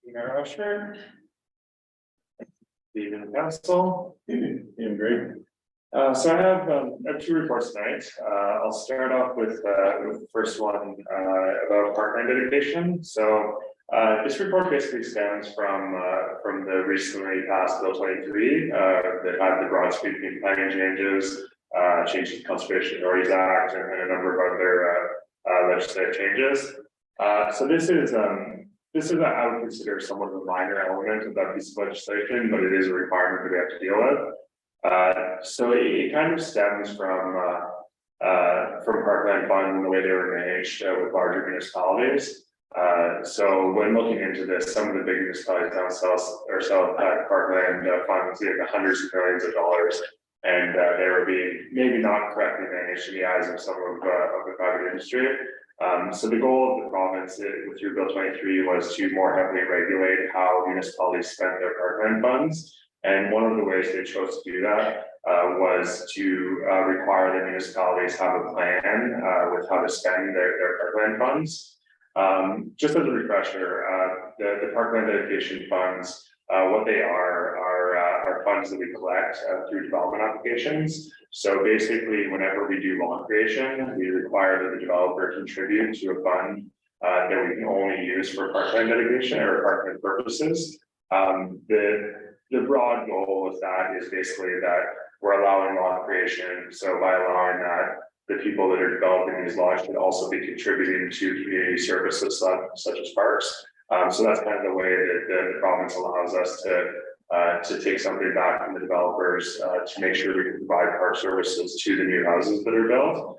H: Mayor Usher. Stephen Council. Doing great. So I have two reports tonight. I'll start off with the first one about parkland dedication. So this report basically stems from the recently passed Bill 23 that had the broad sweeping planning changes, changes to the Conservation Authorities Act, and a number of other legislative changes. So this is I would consider somewhat of a minor element of that piece of legislation, but it is a requirement that we have to deal with. So it kind of stems from Parkland Fund and the way they were managed with larger municipalities. So when looking into this, some of the big municipalities down south Parkland funds like hundreds of millions of dollars, and they were being maybe not correctly managed in the eyes of some of the private industry. So the goal of the province with your Bill 23 was to more heavily regulate how municipalities spend their parkland funds. And one of the ways they chose to do that was to require that municipalities have a plan with how to spend their parkland funds. Just as a refresher, the parkland dedication funds, what they are funds that we collect through development applications. So basically, whenever we do lawn creation, we require that the developer contribute to a fund that we can only use for parkland dedication or parkland purposes. The broad goal with that is basically that we're allowing lawn creation. So by allowing that, the people that are developing these lots should also be contributing to community services such as parks. So that's kind of the way that the province allows us to take something back from the developers to make sure we can provide park services to the new houses that are built.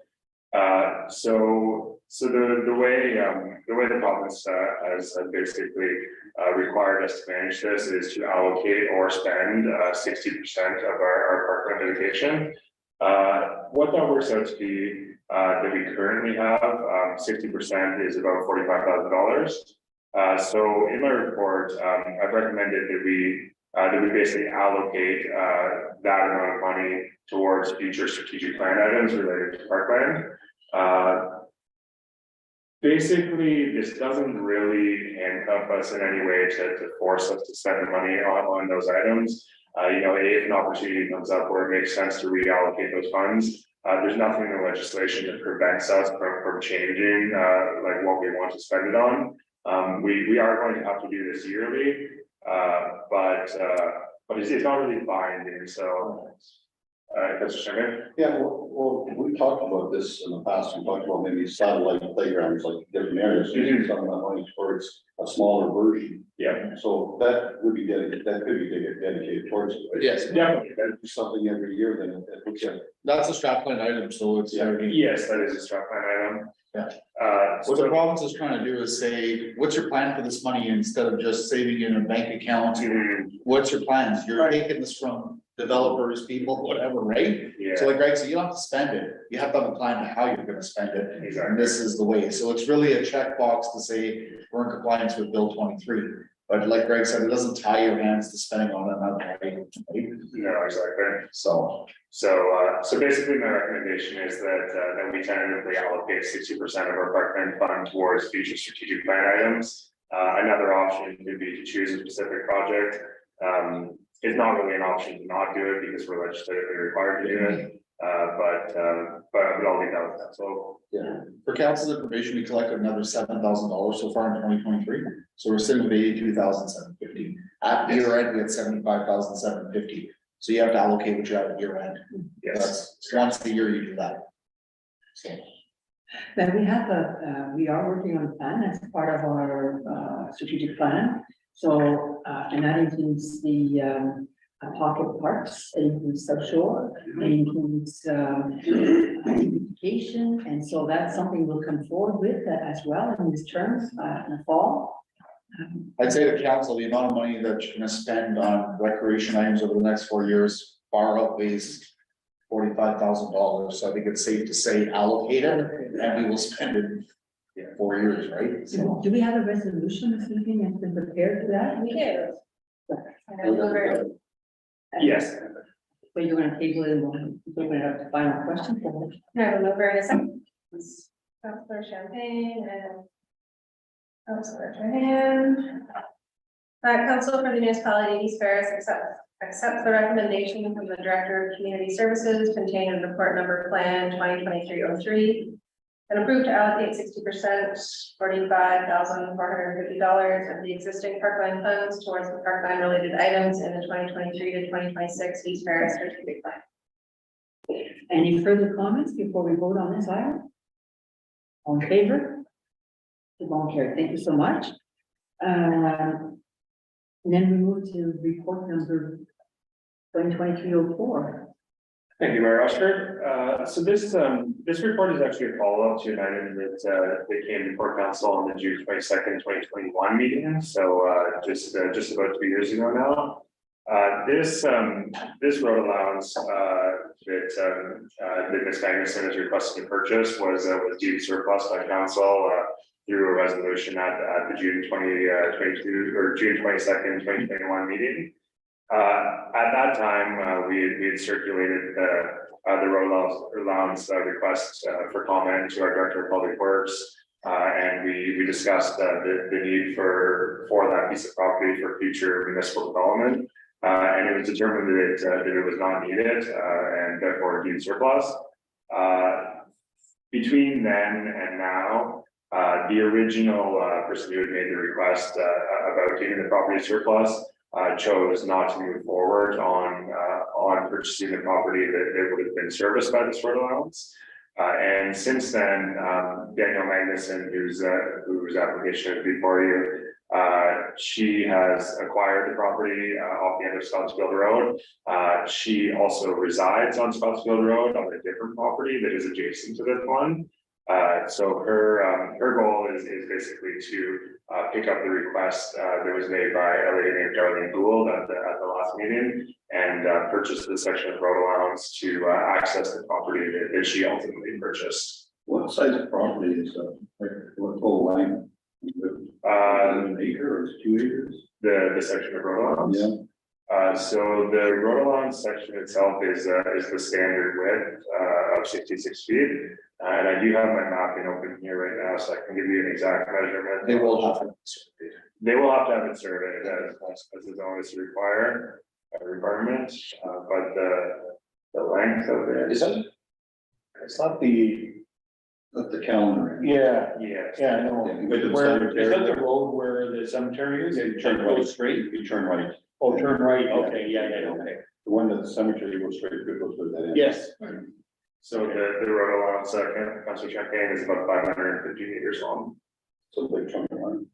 H: So the way the province has basically required us to manage this is to allocate or spend 60% of our parkland dedication. What that works out to be that we currently have 60% is about $45,000. So in my report, I've recommended that we basically allocate that amount of money towards future strategic plan items related to parkland. Basically, this doesn't really handcuff us in any way to force us to spend the money on those items. If an opportunity comes up where it makes sense to reallocate those funds, there's nothing in the legislation that prevents us from changing like what we want to spend it on. We are going to have to do this yearly, but it's not really binding. So, that's Chairman.
C: Yeah, well, we talked about this in the past, we talked about maybe satellite playgrounds, like different areas, using some of that money towards a smaller version.
H: Yeah,
C: So that would be dedicated, that could be dedicated towards it. Right?
F: Yes,
H: definitely.
C: That'd be something every year, then it looks like.
F: that's a strap line item, so it's.
H: Yes, that is a strap line item.
F: Yeah.
H: So
F: What the province is trying to do is say, what's your plan for this money instead of just saving in a bank account? What's your plans? You're taking this from developers, people, whatever, right?
H: yeah,
F: So like Greg said, you don't have to spend it. You have to have a plan to how you're gonna spend it. And
H: exactly.
F: this is the way. So it's really a checkbox to say we're in compliance with Bill 23. But like Greg said, it doesn't tie your hands to spending on another item, right?
H: No, exactly.
F: So,
H: So basically, my recommendation is that we tentatively allocate 60% of our parkland fund towards future strategic plan items. Another option could be to choose a specific project. It's not really an option to not do it because we're legislatively required to do it. But I'll leave that with that. So
F: yeah, for council information, we collected another $7,000 so far in 2023. So we're sitting with 82,750. At year end, we had 75,750. So you have to allocate what you have at year end.
H: yes,
F: That's once a year you do that. So.
B: Now, we are working on a plan as part of our strategic plan. So, and that includes the pocket parks, it includes South Shore, it includes beautification. And so that's something we'll come forward with as well in these terms in the fall.
F: I'd say to council, the amount of money that you're gonna spend on recreation items over the next 4 years far outweighs $45,000. So I think it's safe to say allocate it and we will spend it in 4 years, right? So.
B: Do we have a resolution this evening that's been prepared for that?
D: We do. And we're very-
H: yes.
B: But you're gonna table it and we'll open it up to final questions.
D: I have a mover in a second. Councilor Champagne and Councilor Trahan. Council for the municipality of East Ferris accepts the recommendation from the Director of Community Services contained in report number plan 2023-03 and approved to allocate 60%, $45,450 of the existing parkland funds towards the parkland related items in the 2023 to 2026 East Ferris strategic plan.
B: Any further comments before we vote on this item? All in favor? Volunteer, thank you so much. And then we move to report number 2023-04.
H: Thank you, Mayor Rushford. So this report is actually a follow-up to an item that came before council on the June 22nd, 2021 meeting. So just about 2 years ago now. This road allowance, that Ms. Magnuson is requesting to purchase was deemed surplus by council, through a resolution at the June 2022 or June 22nd, 2021 meeting. At that time, we had circulated the road allowance request for comment to our Director of Public Works. And we discussed the need for that piece of property for future municipal development. And it was determined that it was not needed and therefore deemed surplus. Between then and now, the original person who had made the request about deeming the property surplus chose not to move forward on purchasing the property that would have been serviced by this road allowance. And since then, Danielle Magnuson, whose application is before you, she has acquired the property off the end of Scottsfield Road. She also resides on Scottsfield Road on a different property that is adjacent to this one. So her goal is basically to pick up the request that was made by a lady named Darlene Gould at the last meeting and purchase the section of road allowance to access the property that she ultimately purchased.
C: What size of property is like what total line? An acre or 2 acres?
H: The section of road allowance.
C: Yeah.
H: So the road allowance section itself is the standard width of 66 feet. And I do have my mapping open here right now, so I can give you an exact measurement.
F: They will have to survey.
H: They will have to have it surveyed as is always requirement, but the length of it.
G: Is it? It's not the,
C: That's the calendar.
G: yeah,
H: Yes.
G: yeah, I know.
C: With the
G: Where, is that
C: cemetery.
G: the road where the cemetery is?
C: You turn right, straight, you turn right.
G: Oh, turn right, okay, yeah, okay.
C: The one that the cemetery goes straight, it goes with that. end.
G: Yes.
H: So the road allowance, Councilor Champagne is about 550 meters long.
C: So big chunk of land.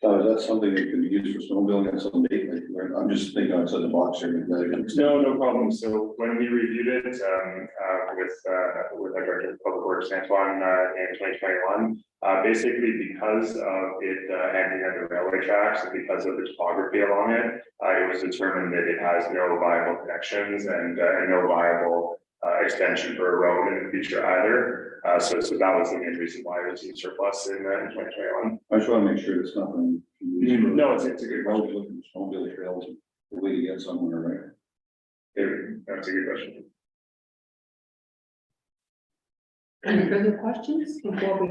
C: So is that something that can be used for snowmobiling at some date? Like, I'm just thinking outside the box here.
H: No problem. So when we reviewed it with our Director of Public Works, Antoine, in 2021, basically because of it ending at the railway tracks and because of the topography along it, it was determined that it has no viable connections and no viable extension for a road in the future either. So that was the main reason why it was in surplus in 2021.
C: I just want to make sure it's nothing.
H: No, it's a good
C: Roads looking for snowmobile trails, the way to get somewhere, right?
H: That's a good question.
B: Any further questions before we?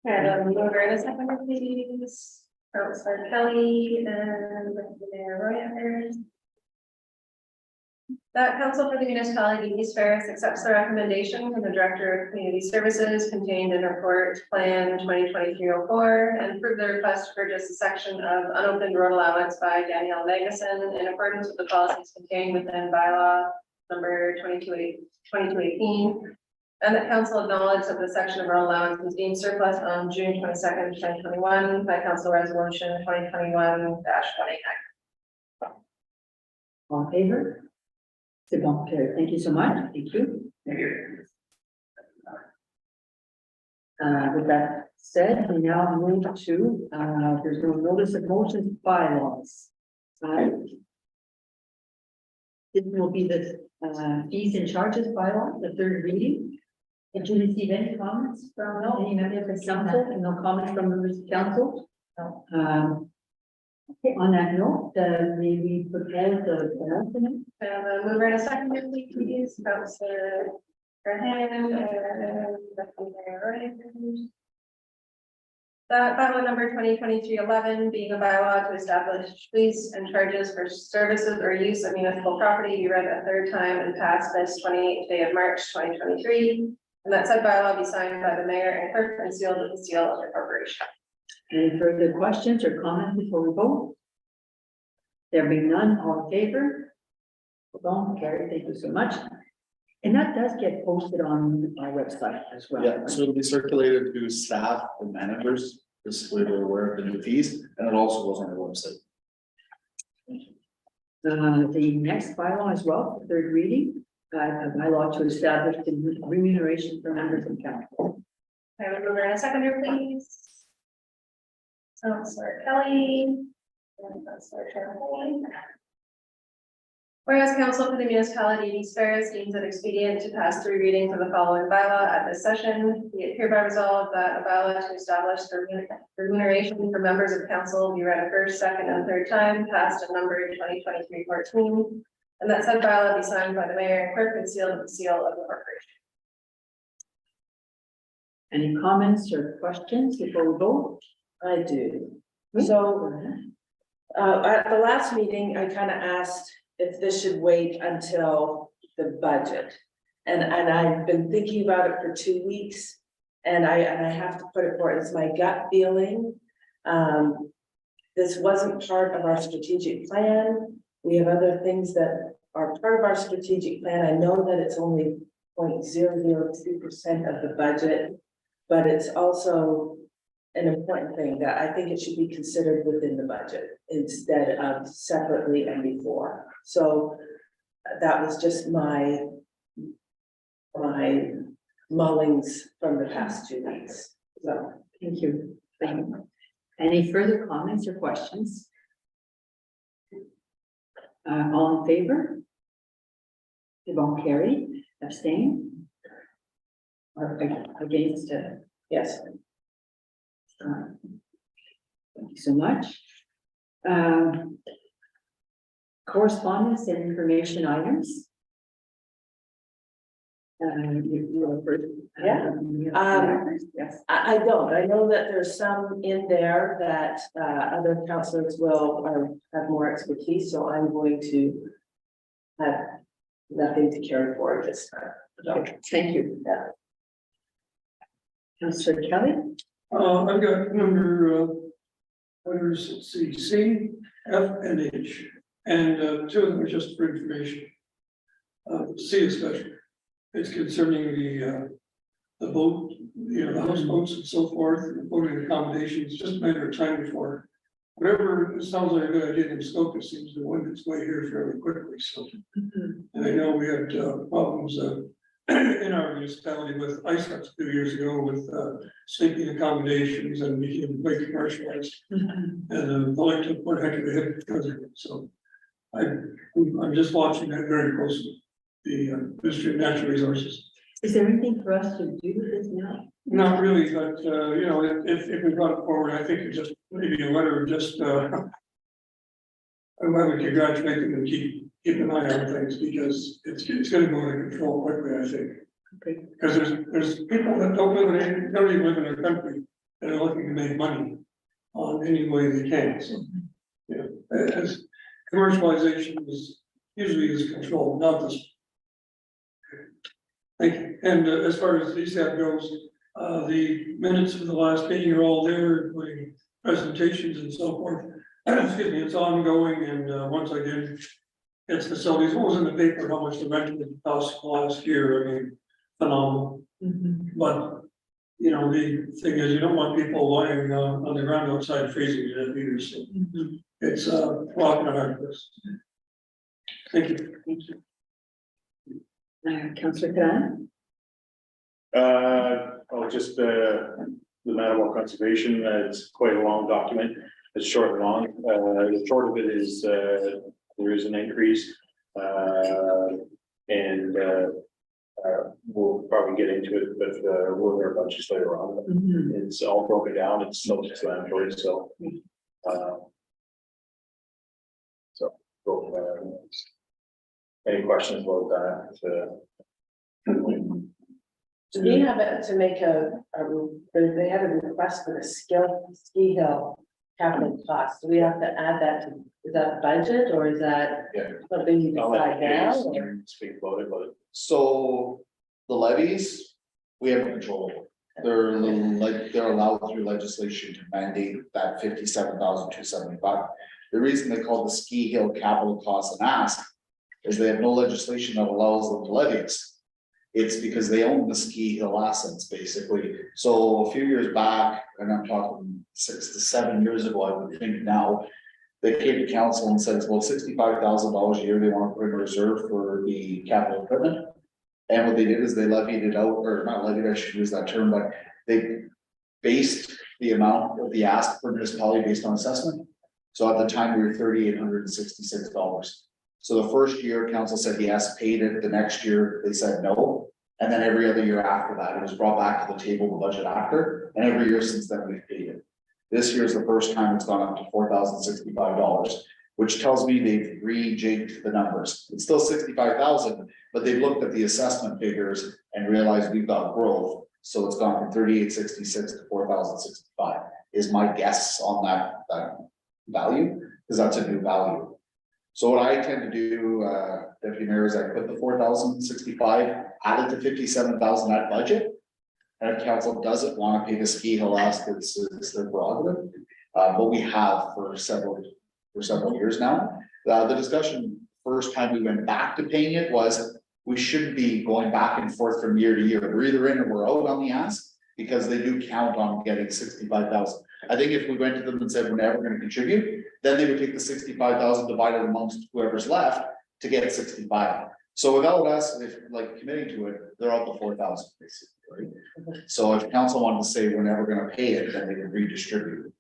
D: Mover and a seconder, please. Councilor Kelly and Mayor Roy. That council for the municipality of East Ferris accepts the recommendation from the Director of Community Services contained in report plan 2023-04 and approve the request to purchase a section of unopened road allowance by Danielle Magnuson in accordance with the policies contained within bylaw number 2218. And that council acknowledged that the section of road allowance was deemed surplus on June 22nd, 2021 by council resolution 2021-29.
B: All in favor? C'est bon, carried. Thank you so much. Thank you.
H: Thank you.
B: With that said, we now move to, there's no notice of motions bylaws. This will be the, fees and charges bylaw, the third reading. Did you receive any comments from any members of council and no comments from members of council? No. Okay, on that note, may we propose the announcement?
D: Mover and a seconder, please. Councilor Graham and Mayor Roy. That bylaw number 2023-11 being a bylaw to establish fees and charges for services or use of municipal property, be read a third time and passed this 28th day of March 2023. And that said bylaw be signed by the mayor and clerk and sealed with the seal of the corporation.
B: Any further questions or comments before we vote? There being none, all in favor? Bon, carried. Thank you so much. And that does get posted on our website as well.
F: Yeah, so it'll be circulated to staff and managers, just so they're aware of the new fees, and it also goes on our website.
B: The next bylaw as well, the third reading, a bylaw to establish the remuneration for members of council.
D: I would move in a seconder, please. Councilor Kelly, and Councillor Champagne. Whereas council for the municipality of East Ferris deems it expedient to pass 3 readings of the following bylaw at this session, be it hereby resolved that a bylaw to establish the remuneration for members of council be read a first, second, and third time, passed and numbered 2023-14, and that said bylaw be signed by the mayor and clerk and sealed with the seal of the corporation.
B: Any comments or questions before we vote?
E: I do. So, at the last meeting, I kind of asked if this should wait until the budget. And I've been thinking about it for 2 weeks, and I have to put it forward, it's my gut feeling. This wasn't part of our strategic plan. We have other things that are part of our strategic plan. I know that it's only 0.002% of the budget, but it's also an important thing that I think it should be considered within the budget instead of separately and before. So that was just my mullings from the past 2 weeks. So
B: Thank you. Any further comments or questions? All in favor? Yvonne carry, abstain? Or against it?
E: yes,
B: Thank you so much. Correspondence and information items. You are first. Yes.
E: I don't. I know that there's some in there that other councillors will have more expertise, so I'm going to have nothing to carry forward this time. So,
B: Thank you.
E: Yeah.
B: Councillor Kelly.
A: I've got number, letters, let's see, C, F, and H, and 2 of them are just for information. C especially, it's concerning the boat, the houseboats and so forth, and boating accommodations, just a matter of time before. Whatever, it sounds like a good idea in scope, it seems to win its way here fairly quickly, so. And I know we had problems in our municipality with ice huts 2 years ago with sleeping accommodations and became way commercialized. And the public took one heck of a hit because of it, so. I'm just watching that very closely, the Ministry of Natural Resources.
B: Is there anything for us to do with this now?
A: Not really, but if we brought it forward, I think it's just maybe a letter of just I would congratulate them and keep an eye on things because it's gonna go out of control quickly, I think.
B: Okay.
A: Because there's people that don't even live in our country that are looking to make money on any way they can, so. As commercialization is controlled, not this. Thank you, and as far as DSAP goes, the minutes of the last meeting are all there, including presentations and so forth. Excuse me, it's ongoing, and once again, it's facilities, what was in the paper, how much the rent cost last year, I mean, phenomenal. But, the thing is, you don't want people lying on the ground outside freezing to death either, so it's rock and a hard place. Thank you.
B: Thank you. Councillor Khan.
G: Just the Manawak conservation, it's quite a long document, it's short and long, the short of it is, there is an increase. And we'll probably get into it, but we'll hear a bunch of later on. It's all broken down, it's self-explanatory, so. Any questions about that?
E: do we have to make they had a request for the ski hill capital cost. Do we have to add that to, is that budget or is that
C: Yeah.
E: something you
G: I'll let
E: decide now? or-
G: James speak about it, but
F: So the levies, we have control over. They're allowed through legislation to mandate that 57,275. The reason they call the ski hill capital cost and ask is they have no legislation that allows them to levy it. It's because they own the ski hill assets, basically. So a few years back, and I'm talking 6 to 7 years ago, I would think now, they came to council and said it's about $65,000 a year they want to put in reserve for the capital equipment. And what they did is they levied it out, or not levied, I should use that term, but they based the amount of the ask for municipality based on assessment. So at the time, we were $3,866. So the first year, council said yes, paid it, the next year, they said no. And then every other year after that, it was brought back to the table, the budget after, and every year since then, we've paid it. This year is the first time it's gone up to $4,065, which tells me they've rejigged the numbers. It's still 65,000, but they've looked at the assessment figures and realized we've got growth. So it's gone from 3,866 to 4,065 is my guess on that value, because that's a new value. So what I tend to do, Deputy Mayor, is I put the 4,065, add it to 57,000 at budget. And if council doesn't want to pay the ski hill ask, it's their prerogative. But we have for several years now. The discussion, first time we went back to paying it was, we shouldn't be going back and forth from year to year. We're either in or we're out on the ask, because they do count on getting 65,000. I think if we went to them and said, we're never gonna contribute, then they would take the 65,000 divided amongst whoever's left to get 65. So without us, if like committing to it, they're out the 4,000 basically, right? So if council wanted to say we're never gonna pay it, then they would redistribute it.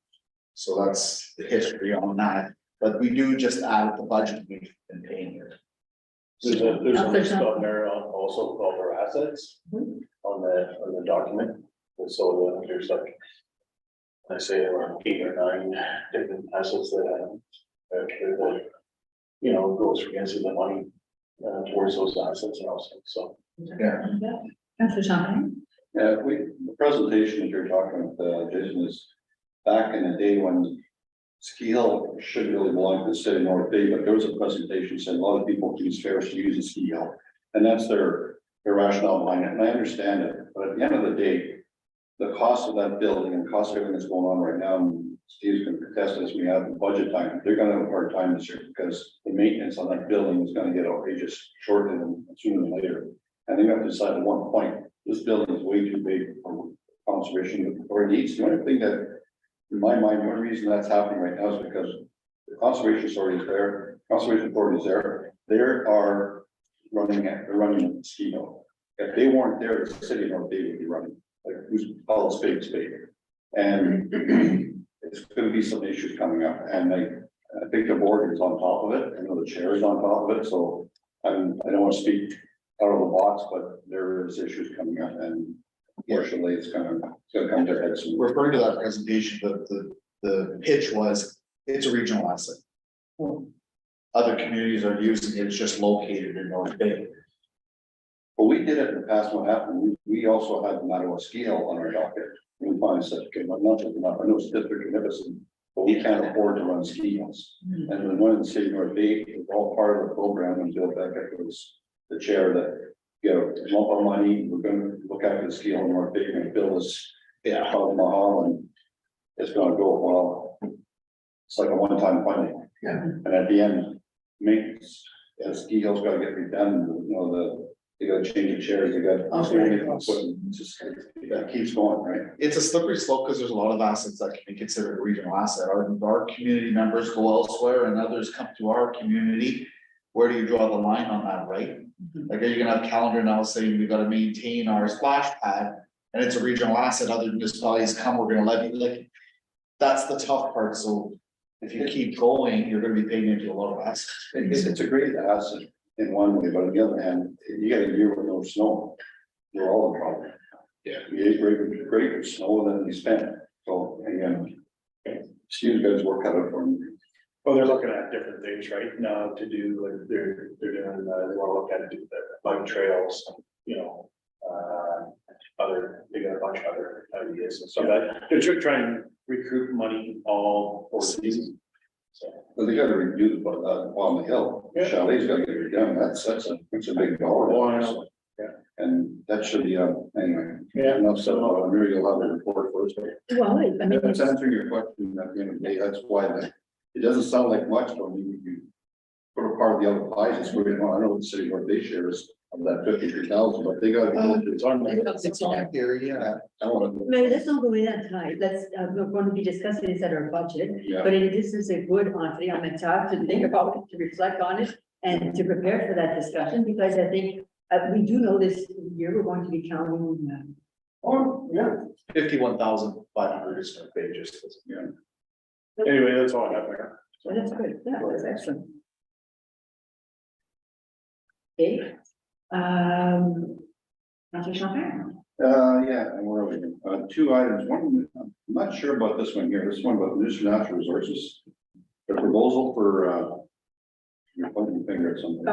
F: So that's the history on that, but we do just add the budget we've been paying it.
G: There's a
B: Councillor
G: list
B: Sharp.
G: on there also called our assets on the document. And so there's like, I say around 8 or 9 different assets that you know, goes against the money towards those assets and also, so.
F: Yeah.
B: Councillor Champagne.
C: Yeah, the presentation that you're talking about, Jason, is back in the day when Ski Hill shouldn't really belong to the city of North Bay, but there was a presentation saying a lot of people use fares to use the ski hill. And that's their rationale behind it, and I understand it, but at the end of the day, the cost of that building and cost of everything that's going on right now, and Steve's gonna contest this, we have the budget time, they're gonna have a hard time this year because the maintenance on that building is gonna get outrageous shorter than sooner than later. And they have to decide at one point, this building is way too big for conservation or it needs. The only thing that, in my mind, the only reason that's happening right now is because the conservation authority is there, conservation authority is there, they're running the ski hill. If they weren't there, the city of North Bay would be running, like who's called spade spade. And it's gonna be some issues coming up, and I think the board is on top of it, I know the chair is on top of it, so I don't want to speak out of the box, but there is issues coming up, and unfortunately, it's gonna come to head soon.
F: Referring to that presentation, the pitch was, it's a regional asset. Other communities are using it, it's just located in North Bay.
C: But we did it in the past, what happened, we also had the Mattawa Ski Hill on our docket. We finally said, okay, well, not taking up, I know it's district of Nipissing, but we can't afford to run ski hills. And the one in the city of North Bay, it was all part of the program, and Bill Beckett was the chair that, you know, lump of money, we're gonna look after the ski hill in North Bay, we're gonna build this, Taj Mahal, and it's gonna go, well, it's like a one-time funding.
F: Yeah.
C: And at the end, maintenance, the ski hill's gotta get redone, you know, they gotta change the chairs, they got. That keeps going, right?
F: It's a slippery slope because there's a lot of assets that can be considered a regional asset. Our community members go elsewhere and others come to our community. Where do you draw the line on that, right? Like, are you gonna have a calendar now saying we gotta maintain our splash pad and it's a regional asset, other municipalities come, we're gonna levy, like. That's the tough part, so if you keep going, you're gonna be paying into a lot of assets.
C: It's a great asset in one way, but on the other hand, you get a year with no snow, you're all in trouble.
F: Yeah.
C: You get great with snow than you spend, so again, Steve's guys work out for me.
G: Well, they're looking at different things right now to do, like they're doing, they wanna look at the bike trails, you know. They got a bunch of other ideas and stuff that they're trying to recruit money all for season. So.
C: But they gotta redo the, on the hill,
G: Yeah.
C: Chalet's gotta get redone, that's a big dollar.
G: Oh, I know. Yeah.
C: And that should be, anyway.
G: Yeah.
C: Enough said about it. Maybe you'll have a report first.
B: Well, I mean,
C: That's answering your question at the end of the day, that's why it doesn't sound like much, but when you put a part of the other pies, it's where, I know the city where they share is of that 53,000, but they gotta.
G: It's on.
F: It's on here, yeah.
C: I don't know.
B: maybe let's not go in that tonight. Let's, we're going to be discussing this at our budget.
C: Yeah.
B: But this is a good entry on the top to think about it, to reflect on it, and to prepare for that discussion, because I think we do know this year we're going to be counting.
G: Oh, yeah.
F: 51,500 is no pages.
C: Yeah.
G: Anyway, that's all I have there.
B: So that's good, yeah, that's excellent. Okay, Councilor Champagne.
C: Yeah, and where are we? Two items. One, I'm not sure about this one here. This one about Ministry of Natural Resources. The proposal for, you're pointing your finger at something.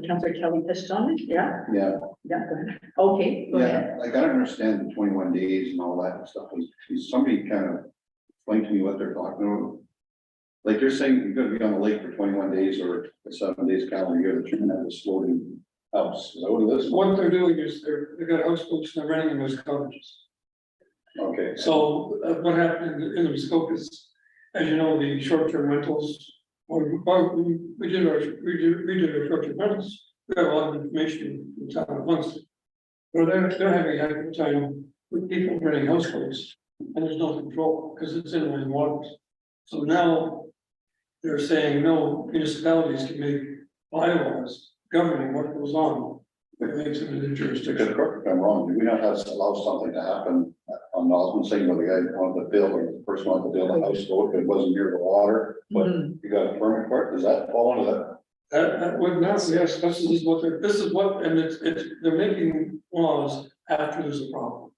B: Councilor Kelly touched on it, yeah,
C: Yeah,
B: yeah, go ahead. Okay, go ahead.
C: yeah, like I don't understand the 21 days and all that stuff. Is somebody kind of explain to me what they're talking about? Like you're saying you're gonna be on the lake for 21 days or 7 days calendar year, that you're gonna have a floating house. Is that what it is?
A: What they're doing is they've got houseboats and they're renting them as cottages.
C: Okay,
A: So what happened in the Muskokas, as you know, the short-term rentals, we did our short-term rentals. We got a lot of information from town at once. But they're having a heck of a time with people renting houseboats and there's no control because it's inland waters. So now they're saying, no, municipalities can make bylaws governing what goes on. It makes it in the
C: because
A: jurisdiction.
C: correct if I'm wrong, do we not have to allow something to happen on Osmond saying where the guy wanted to build, or the person wanted to build a houseboat, but it wasn't near the water, but
B: Mhm.
C: you got a permit for it? Does that fall into that?
A: That would not, yes, this is what and they're making laws after there's a problem.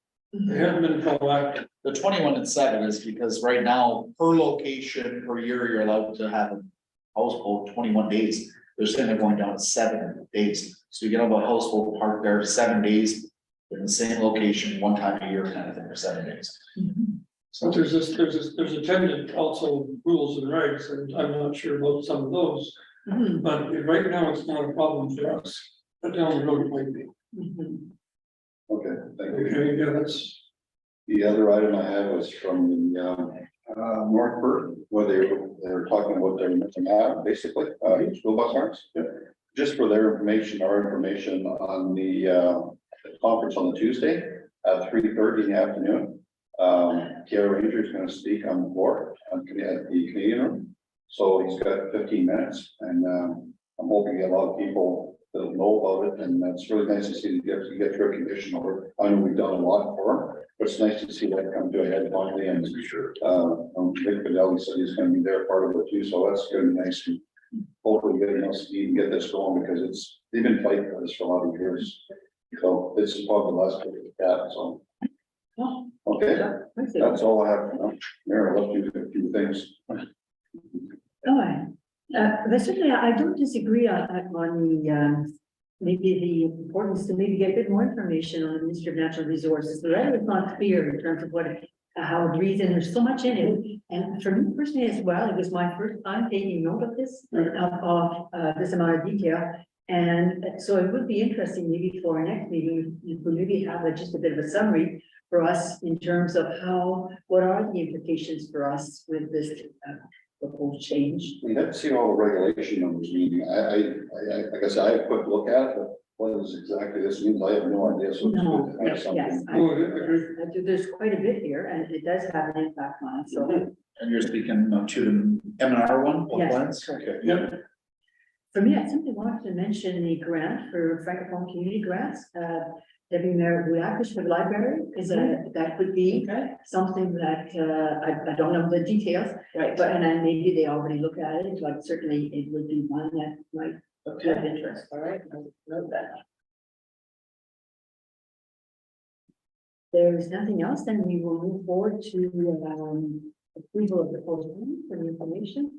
A: They haven't been proactive.
F: The 21 and 7 is because right now, per location, per year, you're allowed to have a houseboat 21 days. They're saying they're going down to 7 days. So you can have a houseboat parked there 7 days in the same location, one time a year kind of thing for 7 days.
B: Mhm.
A: So there's attendant also rules and regs, and I'm not sure about some of those.
B: Mhm.
A: But right now, it's not a problem for us, but down the road it might be.
B: Mhm.
C: Okay, thank you.
A: Okay, yeah, that's,
C: The other item I had was from the, North Perth, where they were talking about their missing out, basically, school bus arms. Just for their information, our information on the conference on the Tuesday at 3:30 in the afternoon. Kiara Ranger is gonna speak on the floor at the Canadian room. So he's got 15 minutes and, I'm hoping a lot of people that know about it, and that's really nice to see that you get recognition over. I know we've done a lot for him, but it's nice to see that come to a head finally, and Vic Fidelli said he's gonna be there part of it too, so that's gonna be nice. And hopefully getting us to get this going, because they've been fighting for this for a lot of years. So this is probably the last bit of that, so.
B: Oh,
C: Okay,
B: yeah, I see.
C: that's all I have for now. Mayor, I'll let you do a few things.
B: All right, but certainly I don't disagree on the, maybe the importance to maybe get a bit more information on the Ministry of Natural Resources. The letter is not clear in terms of what, how it reads, and there's so much in it. And for me personally as well, it was my first time taking note of this, of this amount of detail. And so it would be interesting maybe for our next meeting, you could maybe have just a bit of a summary for us in terms of what are the implications for us with this proposed change.
C: We have to see all the regulation numbers, meaning, I guess I had a quick look at it, but what is exactly this means, I have no idea, so it's
B: No,
C: good to have
B: yes,
C: something.
A: Oh, I agree.
B: There's quite a bit here and it does have an impact on it, so.
F: And you're speaking to the M&R one?
B: Yes,
F: plans?
B: correct.
F: Okay.
A: yeah,
B: For me, I simply wanted to mention the grant for Francophone community grants. Debbie Mayor Gulakish for the library is that could be something that, I don't know the details,
E: Right,
B: but, and then maybe they already look at it, but certainly it would be one that might have
E: okay,
B: interest.
E: all right, I'll note that.
B: There's nothing else, then we will move forward to, approval of the postponement for the information.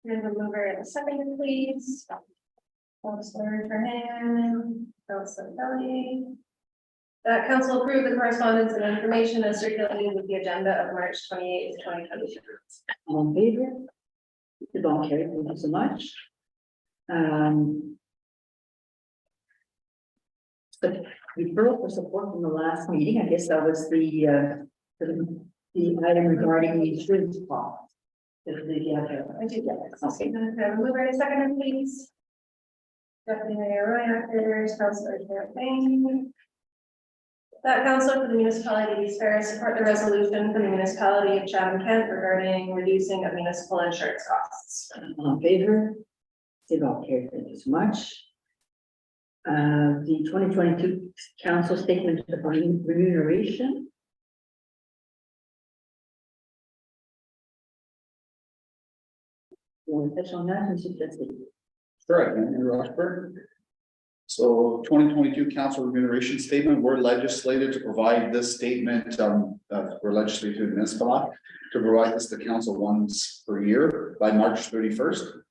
D: And the mover and the second, please. Counselor Trahan, Counselor Kelly. That council approved the correspondence and information as circulated with the agenda of March 28th, 2022.
B: All in favor? The ball carried, thank you so much. But referral for support from the last meeting, I guess that was the item regarding the insurance cost.
D: I do get it. Okay, can I have a mover and a second, please? Deputy Mayor Roy, actors, Councilor Champagne. That council for the municipality of East Ferris support the resolution for the municipality of Chatham-Kent regarding reducing of municipal insurance costs.
B: All in favor? The ball carried, thank you so much. The 2022 council statement of remuneration. You want to touch on that, Mr. President?
F: Sure, I can, Andrew Rosberg. So 2022 council remuneration statement, we're legislated to provide this statement, for legislative municipal act, to provide this to council once per year by March 31st.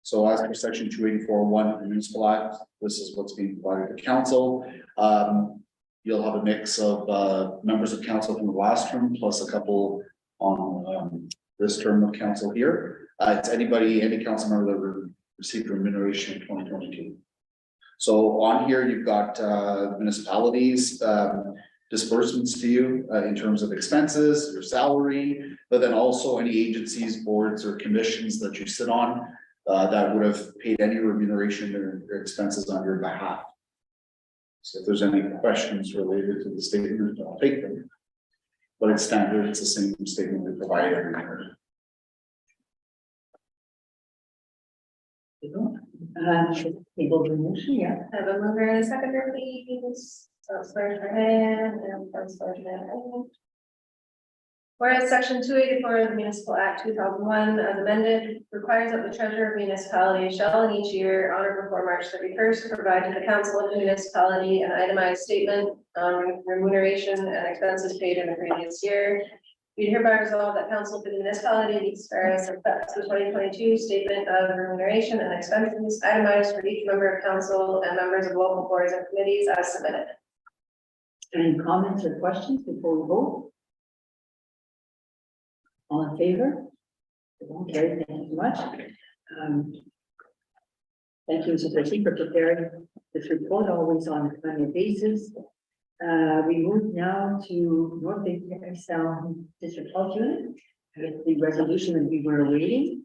F: So as per section 284(1) of the municipal act, this is what's being provided to council. You'll have a mix of, members of council from the last term, plus a couple on, this term of council here. It's anybody, any council member that received remuneration in 2022. So on here, you've got municipalities, disbursements to you in terms of expenses, your salary, but then also any agencies, boards, or commissions that you sit on that would have paid any remuneration or expenses on your behalf. So if there's any questions related to the statement, I'll take them. But it's standard, it's the same statement we provide every year.
B: Table the motion, yeah.
D: Have a mover and a seconder, please. Councilor Trahan and Councilor Trahan. Whereas section 284 of the Municipal Act 2001 as amended requires that the treasurer of municipality shall in each year on or before March 31st provide to the council of the municipality an itemized statement on remuneration and expenses paid in the previous year. We hereby resolve that council for the municipality of East Ferris accepts the 2022 statement of remuneration and expenses itemized for each member of council and members of local boards and committees as submitted.
B: Any comments or questions before we vote? All in favor? Okay, thank you so much. Thank you, Mr. President, for preparing this report always on a timely basis. We move now to North Bay Sound District Health Unit. With the resolution that we were awaiting.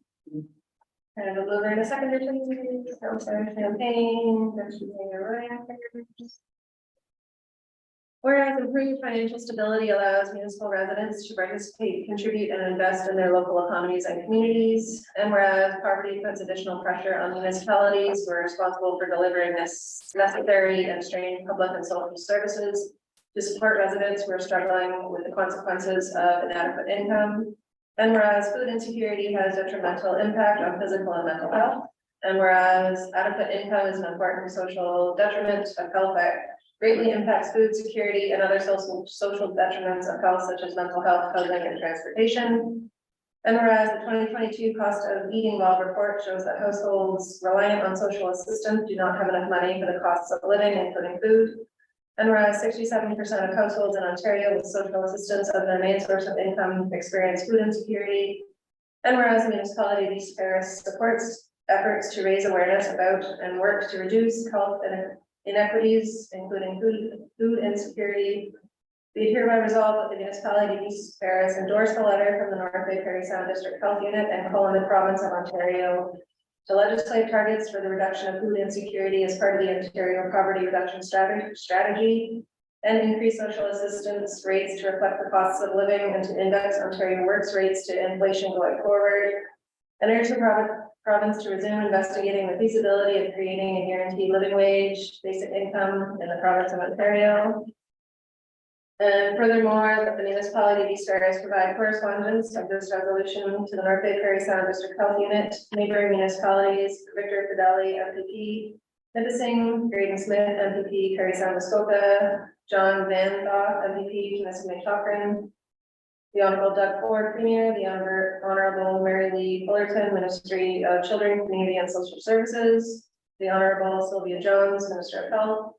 D: And a mover and a seconder, please. Councilor Champagne, whereas improved financial stability allows municipal residents to participate, contribute, and invest in their local economies and communities. And whereas poverty puts additional pressure on municipalities who are responsible for delivering this necessary and strained public and social services to support residents who are struggling with the consequences of inadequate income. And whereas food insecurity has detrimental impact on physical and mental health. And whereas adequate income is an important social detriment of health that greatly impacts food security and other social detriments of health such as mental health, housing, and transportation. And whereas the 2022 cost of eating while report shows that households reliant on social assistance do not have enough money for the costs of living, including food. And whereas 67% of households in Ontario with social assistance as their main source of income experience food insecurity. And whereas the municipality of East Ferris supports efforts to raise awareness about and work to reduce health inequities, including food insecurity. We hereby resolve that the municipality of East Ferris endorse the letter from the North Bay Prairie Sound District Health Unit and call on the province of Ontario to legislate targets for the reduction of food insecurity as part of the Ontario Poverty Reduction Strategy and increase social assistance rates to reflect the costs of living and to index Ontario works rates to inflation going forward. And urge the province to resume investigating the feasibility of creating a guaranteed living wage, basic income in the province of Ontario. And furthermore, that the municipality of East Ferris provide correspondence of this resolution to the North Bay Prairie Sound District Health Unit, neighboring municipalities, Victor Fideli, MPP, Nipissing, Graydon Smith, MPP, Prairie Sound Muskoka, John Van Gogh, MPP, Kinesime Chakran, the Honorable Doug Ford, Premier, the Honorable Mary Lee Fullerton, Ministry of Children, Community and Social Services, the Honorable Sylvia Jones, Minister of Health,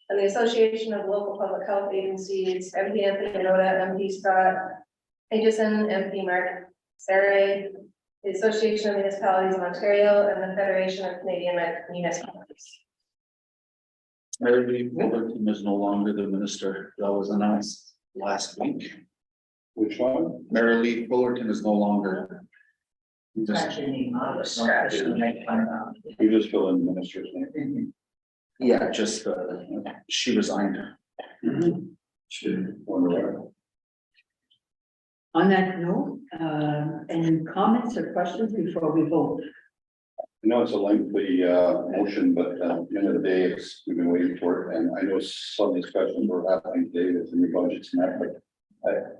D: and the Association of Local Public Health Agencies, MP Anthony Noda, MP Scott Aitchison, MP Mark Saray, the Association of Municipalities of Ontario, and the Federation of Canadian Municipalities.
F: Mary Lee Fullerton is no longer the minister. That was announced last week.
C: Which one?
F: Mary Lee Fullerton is no longer.
C: You just fill in the minister's name.
F: Yeah, just, she resigned.
B: On that note, any comments or questions before we vote?
C: I know it's a lengthy motion, but at the end of the day, we've been waiting for it, and I know some discussions were happening today with the new budgets and that, but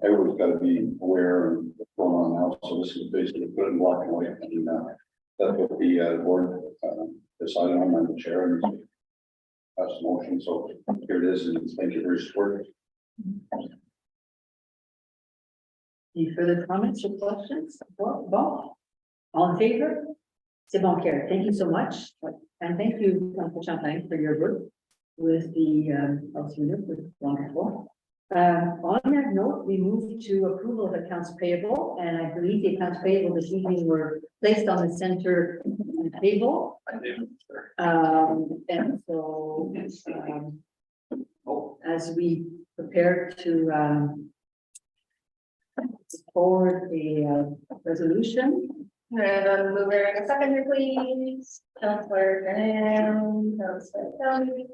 C: everyone's got to be aware of what's going on now, so this is basically put in black and white, and That's what the board decided on the chair and that's the motion, so here it is, and thank you for your support.
B: Any further comments or questions? Bob? All in favor? C'est bon, carried. Thank you so much. And thank you, Councilor Champagne, for your work with the health unit, with wonderful. On that note, we move to approval of accounts payable, and I believe the accounts payable this evening were placed on the center table. And so, as we prepare to forward a resolution.
D: And a mover and a seconder, please. Counselor Graham, Counselor Kelly.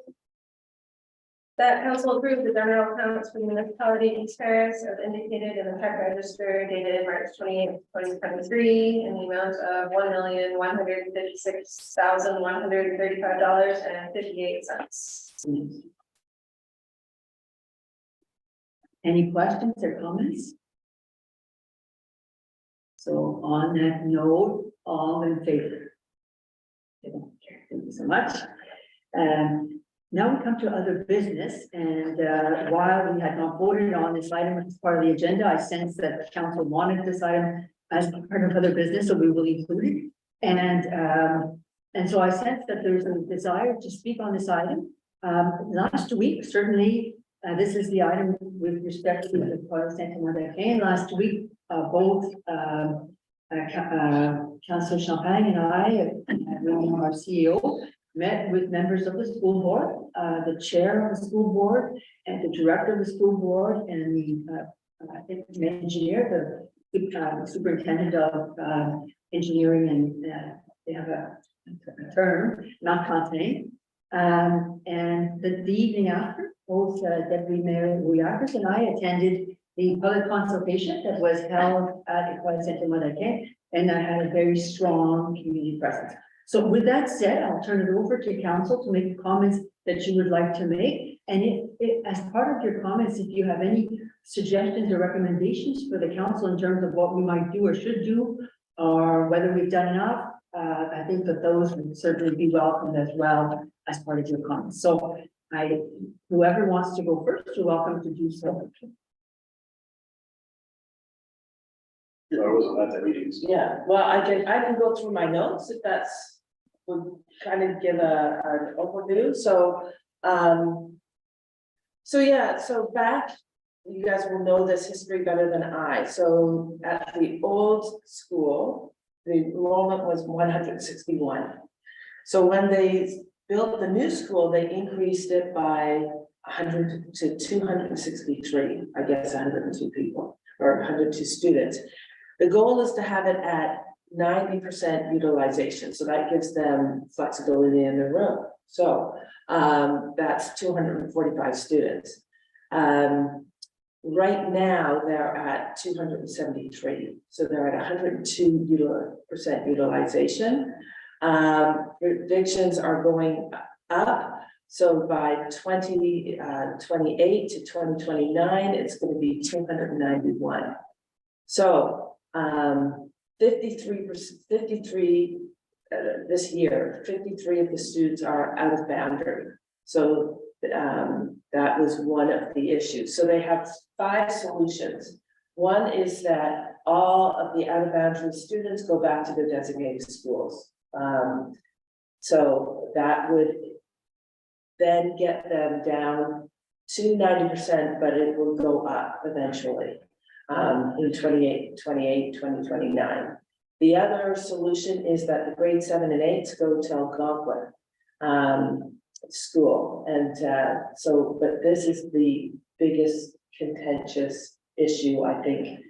D: That council approved the general accounts for the municipality of East Paris as indicated in the check register dated March 28th, 2023, in the amount of $1,156,135.58.
B: Any questions or comments? So on that note, all in favor? Thank you so much. Now we come to other business, and while we had not voted on this item as part of the agenda, I sense that the council wanted this item as part of other business, so we will include it. And so I sense that there's a desire to speak on this item. Last week, certainly, this is the item with respect to the Parle Saint-Amand. Last week, both Councillor Champagne and I, our CEO, met with members of the school board, the chair of the school board, and the director of the school board, and the engineer, the superintendent of engineering, and they have a term, not Fontaine. And the evening after, both Deputy Mayor Louis Akers and I attended the public consultation that was held at École Saint-Amand, and I had a very strong community presence. So with that said, I'll turn it over to council to make the comments that you would like to make. And if as part of your comments, if you have any suggestions or recommendations for the council in terms of what we might do or should do, or whether we've done enough, I think that those would certainly be welcomed as well as part of your comments. So whoever wants to go first, you're welcome to do so.
C: I wasn't at the meetings.
E: Yeah, well, I can go through my notes if that's would kind of give an overview. So, so back, you guys will know this history better than I. So at the old school, the enrollment was 161. So when they built the new school, they increased it by 100 to 263, I guess 102 people or 102 students. The goal is to have it at 90% utilization, so that gives them flexibility in their room. So that's 245 students. Right now, they're at 273, so they're at 102% utilization. Predictions are going up. So by 2028 to 2029, it's going to be 291. So 53 this year, 53 of the students are out of boundary. So that was one of the issues. So they have 5 solutions. One is that all of the out of boundary students go back to their designated schools. So that would then get them down to 90%, but it will go up eventually. In 2029. The other solution is that the grade 7 and 8s go to Algonquin school. And but this is the biggest contentious issue, I think.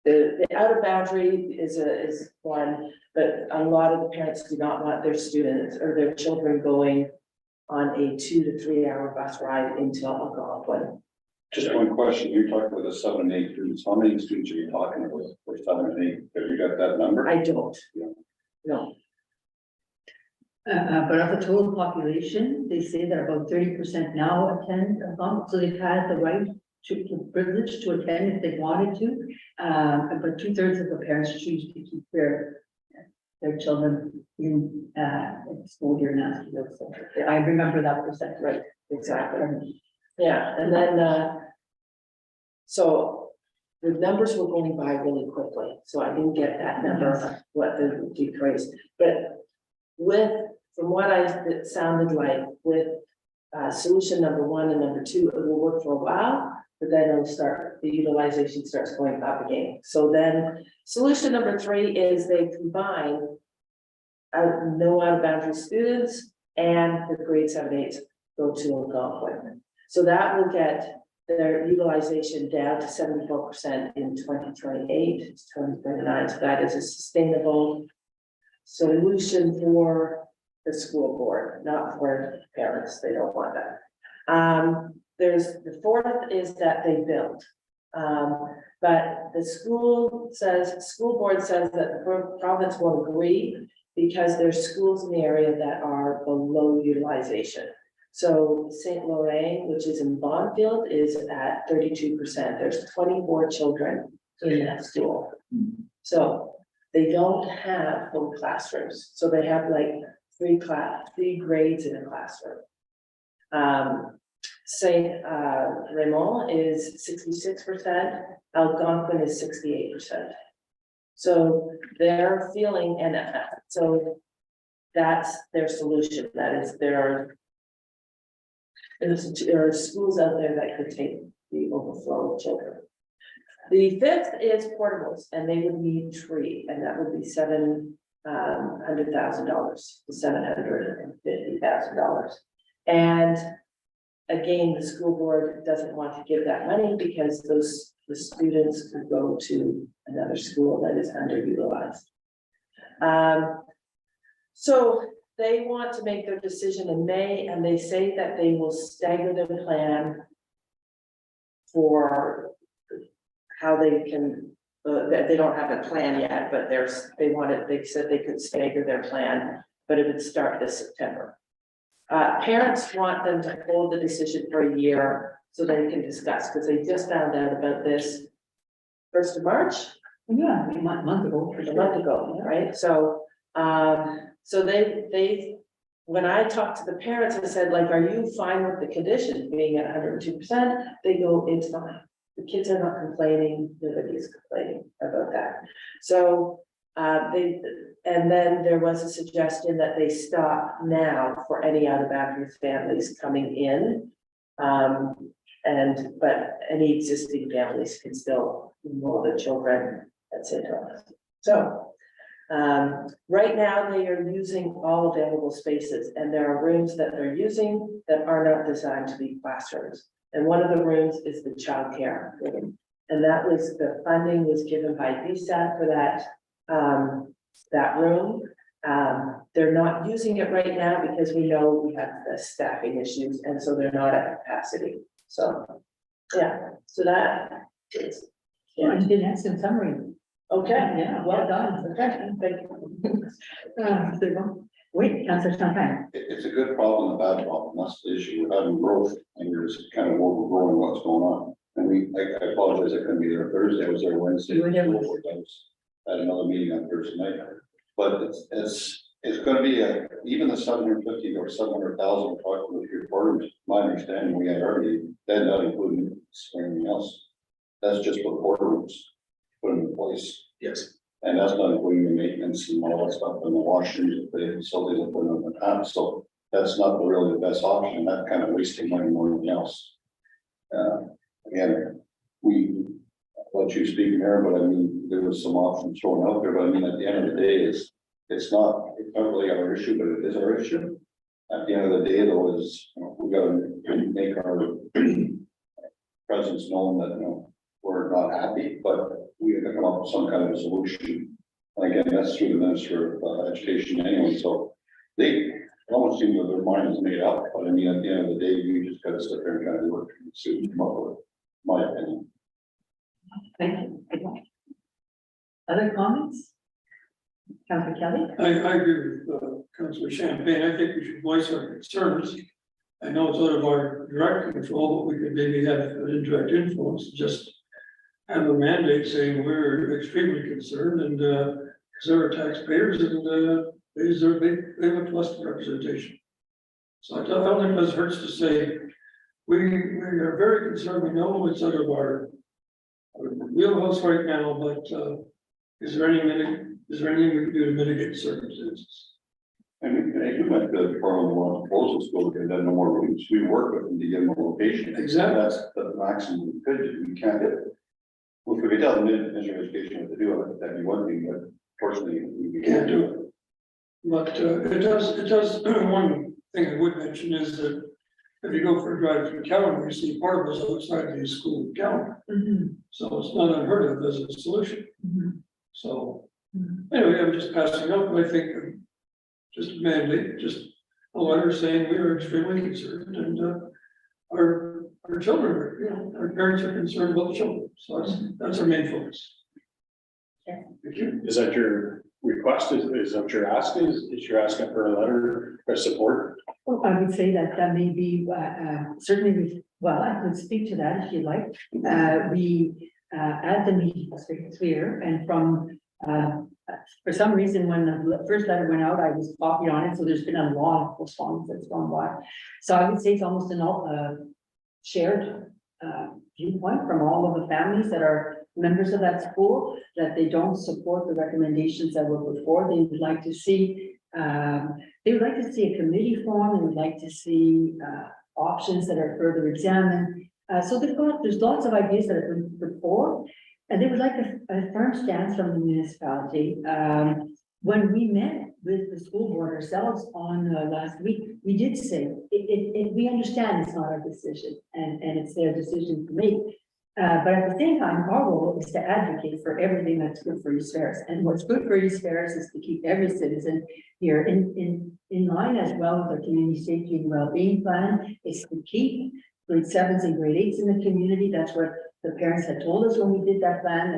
E: The out of boundary is one, but a lot of the parents do not want their students or their children going on a 2 to 3 hour bus ride into Algonquin.
C: Just one question, you're talking about the 7 and 8 students, how many students are you talking about for 7 and 8? Have you got that number?
E: I don't.
C: Yeah.
E: No.
B: But of the total population, they say that about 30% now attend, so they've had the right to privilege to attend if they wanted to. But 2/3 of the parents choose to keep their their children in, school year now. So I remember that percent, right?
E: Exactly. Yeah, and then, so the numbers were going by really quickly, so I didn't get that number of what the decrease. But with, from what it sounded like with solution number 1 and number 2, it will work for a while, but then it'll start, the utilization starts going up again. So then solution number 3 is they combine no out of boundary students and the grade 7-8 go to Algonquin. So that will get their utilization down to 74% in 2028 to 2039. So that is a sustainable solution for the school board, not for parents. They don't want that. There's the 4th is that they build. But the school board says that the province will agree because there's schools in the area that are below utilization. So St. Laurent, which is in Bonfield, is at 32%. There's 24 children in that school. So they don't have full classrooms. So they have like 3 grades in a classroom. St. Raymond is 66%, Algonquin is 68%. So they're feeling, and so that's their solution. That is there are schools out there that could take the overflow of children. The 5th is portables, and they would need 3, and that would be $700,000 to $750,000. And again, the school board doesn't want to give that money because the students could go to another school that is underutilized. So they want to make their decision in May, and they say that they will stagger their plan for how they can, they don't have a plan yet, but they said they could stagger their plan, but it would start this September. Parents want them to hold the decision for a year so they can discuss, because they just found out about this 1st of March.
B: Yeah, a month ago.
E: A month ago, right? So, so they, when I talked to the parents, I said, like, are you fine with the condition being at 102%? They go, it's fine. The kids are not complaining, nobody's complaining about that. So, and then there was a suggestion that they stop now for any out of boundary families coming in. But any existing families can still enroll their children at St. Thomas. So, right now they are using all available spaces, and there are rooms that they're using that are not designed to be classrooms. And one of the rooms is the childcare room. And that was, the funding was given by DSAT for that room. They're not using it right now because we know we have the staffing issues, and so they're not at capacity. So, yeah, so that is.
B: Yeah, you did an excellent summary.
E: Okay,
B: Yeah, well done.
E: okay, thank you.
B: Wait, Councillor Champagne.
C: It's a good problem, a bad problem. That's the issue. We're having growth and there's kind of overgrowing what's going on. And I apologize, I couldn't be there Thursday. I was there Wednesday.
B: You were there
C: I was at another meeting on Thursday night. But it's gonna be even the 750 or 700,000 talking with your quarters, my understanding, we had already, then not including anything else. That's just for the courtrooms, put them in place.
F: Yes.
C: And that's not including the maintenance and all that stuff and the washrooms, the facilities that put on the top. So that's not really the best option. That kind of wasting money more than else. Again, I'll let you speak there, but I mean, there was some options thrown out there, but I mean, at the end of the day, it's not really our issue, but it is our issue. At the end of the day, though, we gotta make our presence known that, we're not happy, but we have to come up with some kind of a solution. And again, that's through the Minister of Education anyway, so they almost seem that their mind is made up, but I mean, at the end of the day, we just gotta sit there and kind of work and see what we come up with, my opinion.
B: Thank you. Other comments? Councillor Kelly?
A: I agree with Councillor Champagne. I think we should voice our concerns. I know it's out of our direct control, but we could maybe have an indirect influence, just have a mandate saying we're extremely concerned and Because they're taxpayers and, they deserve, they have less representation. So I don't think it hurts to say, we are very concerned, we know it's out of our wheelhouse right now, but, is there anything we can do to mitigate the circumstances?
C: And if we went to the Department of Proposal School, they had no more rooms, we work with them to give them a location.
A: Exactly.
C: That's the maximum we could do, we can't get. Well, if we tell them in education what to do, that'd be one thing, but fortunately, we
A: Can't do it. But, it does, one thing I would mention is that if you go for a drive through calendar, you see part of us outside the school calendar. So it's not unheard of as a solution. So, anyway, I'm just passing up, I think, just a mandate, just a letter saying we are extremely concerned and, our children are, you know, our parents are concerned about the children, so that's our main focus. Thank you.
G: Is that your request? Is that what you're asking? Is you're asking for a letter of support?
B: Well, I would say that that may be, certainly, well, I could speak to that if you like. We, at the meeting, was very clear, and from, for some reason, when the first letter went out, I was copied on it, so there's been a lot of response that's gone by. So I would say it's almost an all, shared, viewpoint from all of the families that are members of that school, that they don't support the recommendations that were put forward. They would like to see, they would like to see a committee form, they would like to see, options that are further examined. So there's lots of ideas that have been put forward, and they would like a firm stance from the municipality. When we met with the school board ourselves on last week, we did say, we understand it's not our decision and it's their decision to make. But at the same time, our role is to advocate for everything that's good for East Ferris. And what's good for East Ferris is to keep every citizen here in line, as well as our community safety and well-being plan. It's to keep grade 7s and grade 8s in the community. That's what the parents had told us when we did that plan,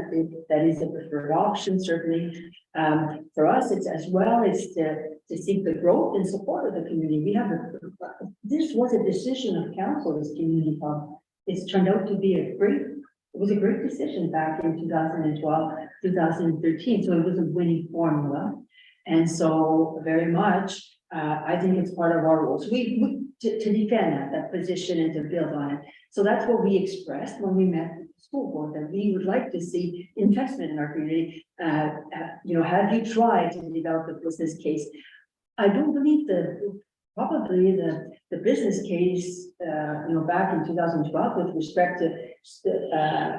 B: that is the preferred option, certainly. For us, it's as well as to seek the growth and support of the community. We have this was a decision of council, this community hub. It's turned out to be it was a great decision back in 2012, 2013. So it was a winning formula. And so very much, I think it's part of our roles. To defend that position and to build on it. So that's what we expressed when we met with the school board, that we would like to see investment in our community. You know, have you tried to develop a business case? I don't believe probably the business case, you know, back in 2012 with respect to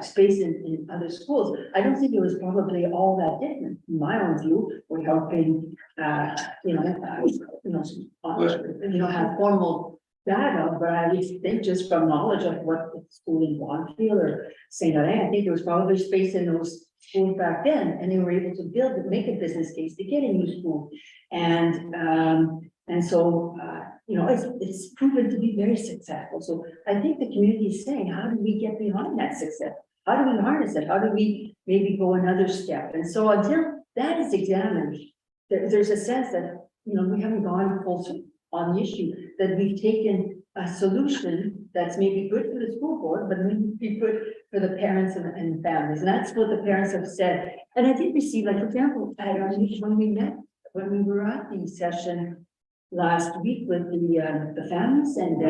B: space in other schools. I don't think it was probably all that different, in my own view. We're helping, have formal data, but I would think just from knowledge of what the school in Bonfield or St. Alain, I think there was probably space in those schools back then, and they were able to make a business case to get a new school. And so, it's proven to be very successful. So I think the community is saying, how do we get behind that success? How do we harness it? How do we maybe go another step? And so until that is examined, there's a sense that, we haven't gone full circle on the issue, that we've taken a solution that's maybe good for the school board, but maybe good for the parents and families. And that's what the parents have said. And I did receive, like, for example, at our meeting when we were at the session last week with the families, and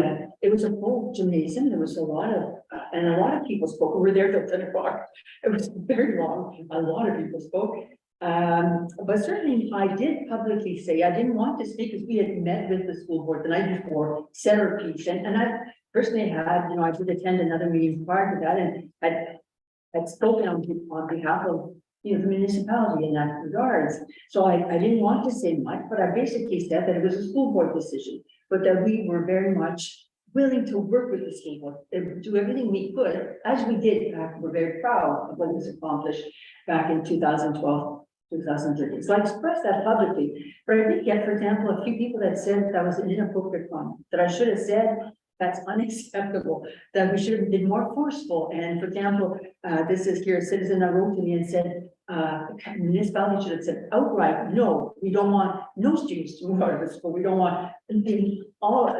B: it was a full gymnasium. There was a lot of people spoke. We were there till 10 o'clock. It was very long. A lot of people spoke. But certainly I did publicly say I didn't want to speak because we had met with the school board the night before, set our piece, and I personally had, I did attend another meeting prior to that, and I'd spoken on behalf of the municipality in that regards. So I didn't want to say much, but I basically said that it was a school board decision, but that we were very much willing to work with the school board and do everything we could, as we did. We're very proud of what was accomplished back in 2012, 2013. So I expressed that publicly. But I did get, for example, a few people that said that was an inappropriate comment, that I should have said that's unacceptable, that we should have been more forceful. And for example, this is here, a citizen that wrote to me and said, municipality should have said outright, no, we don't want no students to move out of the school. We don't want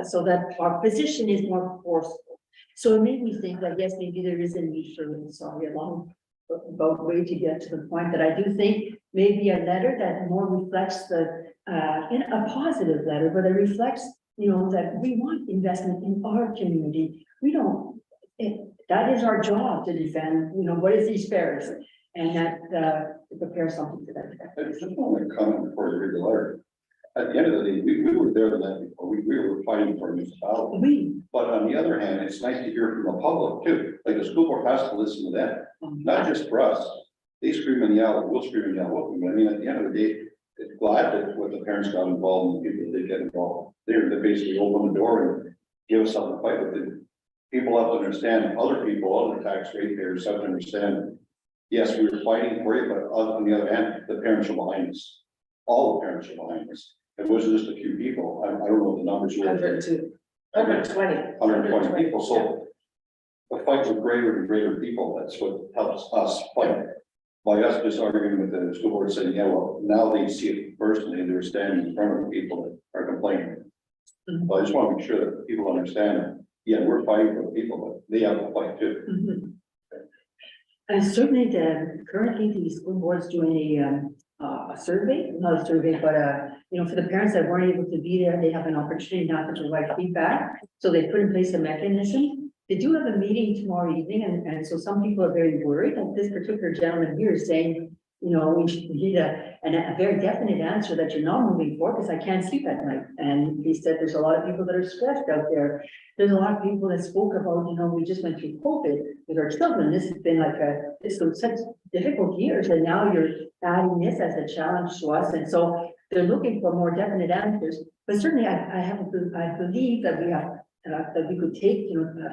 B: so that our position is more forceful. So it made me think that yes, maybe there is a need for, sorry, a long about way to get to the point that I do think maybe a letter that more reflects in a positive letter, but it reflects, that we want investment in our community. We don't, that is our job to defend, what is these fares? And that, to prepare something to that effect.
C: I just want to comment before you read the letter. At the end of the day, we were there the night before, we were fighting for a municipality. But on the other hand, it's nice to hear from the public too, like the school board has to listen to them, not just for us. They scream and yell, we'll scream and yell with them. I mean, at the end of the day, it's glad that what the parents got involved and the people that did get involved. They basically opened the door and give us something to fight with. And people have to understand, other people, other tax ratepayers have to understand. Yes, we were fighting for you, but on the other hand, the parents are behind us. All the parents are behind us. It wasn't just a few people. I don't know what the numbers were.
E: 102, 120.
C: 120 people, so the fight with greater and greater people, that's what helps us fight. By us just arguing with the school board saying, yeah, well, now they see it personally, they're standing in front of the people that are complaining. But I just want to make sure that people understand that, yeah, we're fighting for the people, but they have to fight too.
B: And certainly currently the school board's doing a survey, not a survey, but for the parents that weren't able to be there, they have an opportunity now to provide feedback. So they put in place a mechanism. They do have a meeting tomorrow evening, and so some people are very worried that this particular gentleman here is saying, we should need a very definite answer that you're not moving forward because I can't sleep at night. And he said there's a lot of people that are stressed out there. There's a lot of people that spoke about, we just went through COVID with our children. This has been it's been such difficult years, and now you're adding this as a challenge to us. And so they're looking for more definite answers. But certainly I believe that we have that we could take,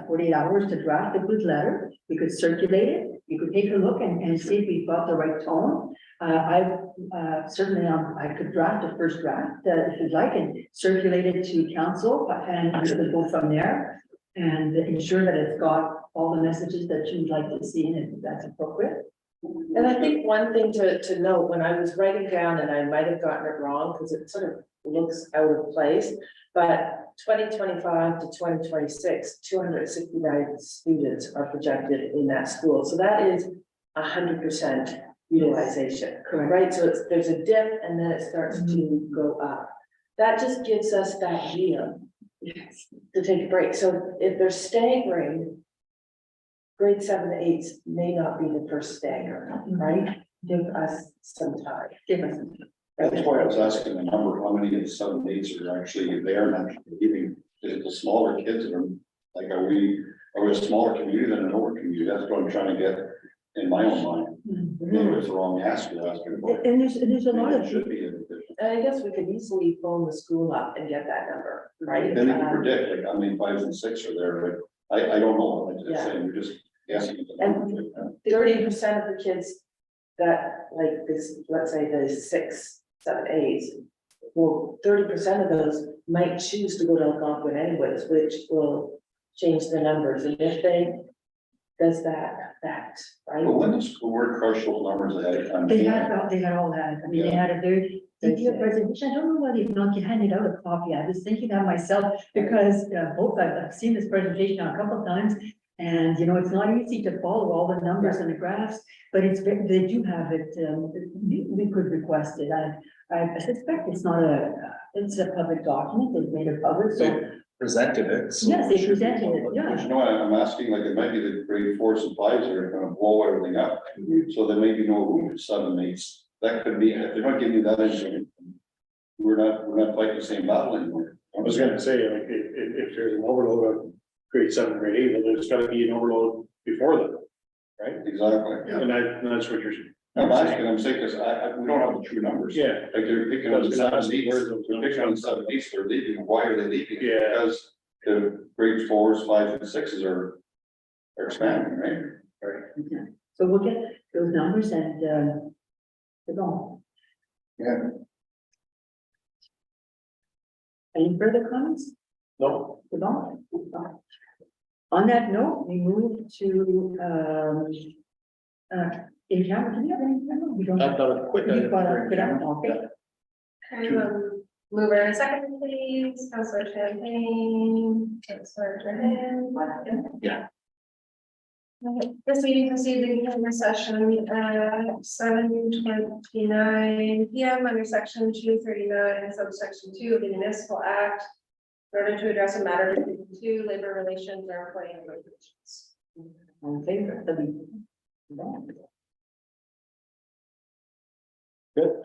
B: 48 hours to draft a good letter. We could circulate it. You could take a look and see if we've got the right tone. Certainly, I could draft a first draft, if you'd like, and circulate it to council, and we could go from there and ensure that it's got all the messages that you'd like to see in it, if that's appropriate.
E: And I think one thing to note, when I was writing down, and I might have gotten it wrong, because it sort of looks out of place, but 2025 to 2026, 269 students are projected in that school. So that is 100% utilization,
B: Correct.
E: right? So there's a dip and then it starts to go up. That just gives us that year to take a break. So if they're staggering, grade 7 to 8s may not be the first stagger, right? Give us some time.
B: Give us some time.
C: That's why I was asking the number, how many of the 7 8s are actually there and actually giving, is it the smaller kids that are, like, are we a smaller community than an older community? That's what I'm trying to get in my own mind. Maybe it's the wrong answer to ask about.
B: And there's a lot
C: Maybe it
B: of.
C: should be a division.
E: And I guess we could easily phone the school up and get that number, right?
C: Then you can predict, like, how many 5s and 6 are there, but I don't know, I'm just saying, we're just guessing. at the
E: And
C: number.
E: 30% of the kids that, like this, let's say the 6, 7, 8s, well, 30% of those might choose to go to Algonquin anyways, which will change the numbers. And if they does that, right?
C: But when the school board crushed those numbers ahead of time.
B: They had all that. I mean, they had a very detailed presentation. I don't know whether you handed out a copy. I was thinking that myself because both I've seen this presentation a couple of times. And, it's not easy to follow all the numbers and the graphs, but they do have it. We could request it. I suspect it's not it's a public document. They've made it public, so.
F: Presented it. so
B: Yes, they
F: it should be
B: presented it,
F: public.
B: yeah.
C: But you know what, I'm asking, like, it might be the grade 4s and 5s that are gonna blow everything up, so there may be no room for 7 8s. That could be, if they're not giving you that information, we're not fighting the same battle anymore.
G: I was gonna say, like, if there's an overload of grade 7, grade 8, then there's gotta be an overload before them, right?
C: Exactly.
G: And that's what you're.
C: I'm asking, I'm saying, because we don't have the true numbers.
G: Yeah.
C: Like, they're picking on the 7 8s, they're picking on the 7 8s, they're leaving, why are they leaving?
G: Yeah.
C: Because the grades 4s, 5s, and 6s are expanding, right?
B: Okay. So we'll get those numbers and we're going.
C: Yeah.
B: Any further comments?
G: No.
B: We're going. On that note, we move to in camera. Do we have any camera? We don't.
F: I've got a quick.
B: You've got a quick, okay.
D: Mover and a second, please. Councilor Champagne, Councilor Trahan.
F: Yeah.
D: This meeting proceeds in camera session at 7:29 PM under section 239, subsection 2 of the municipal act. In order to address a matter relating to labor relations or employee relations.
B: All in favor?
F: Good.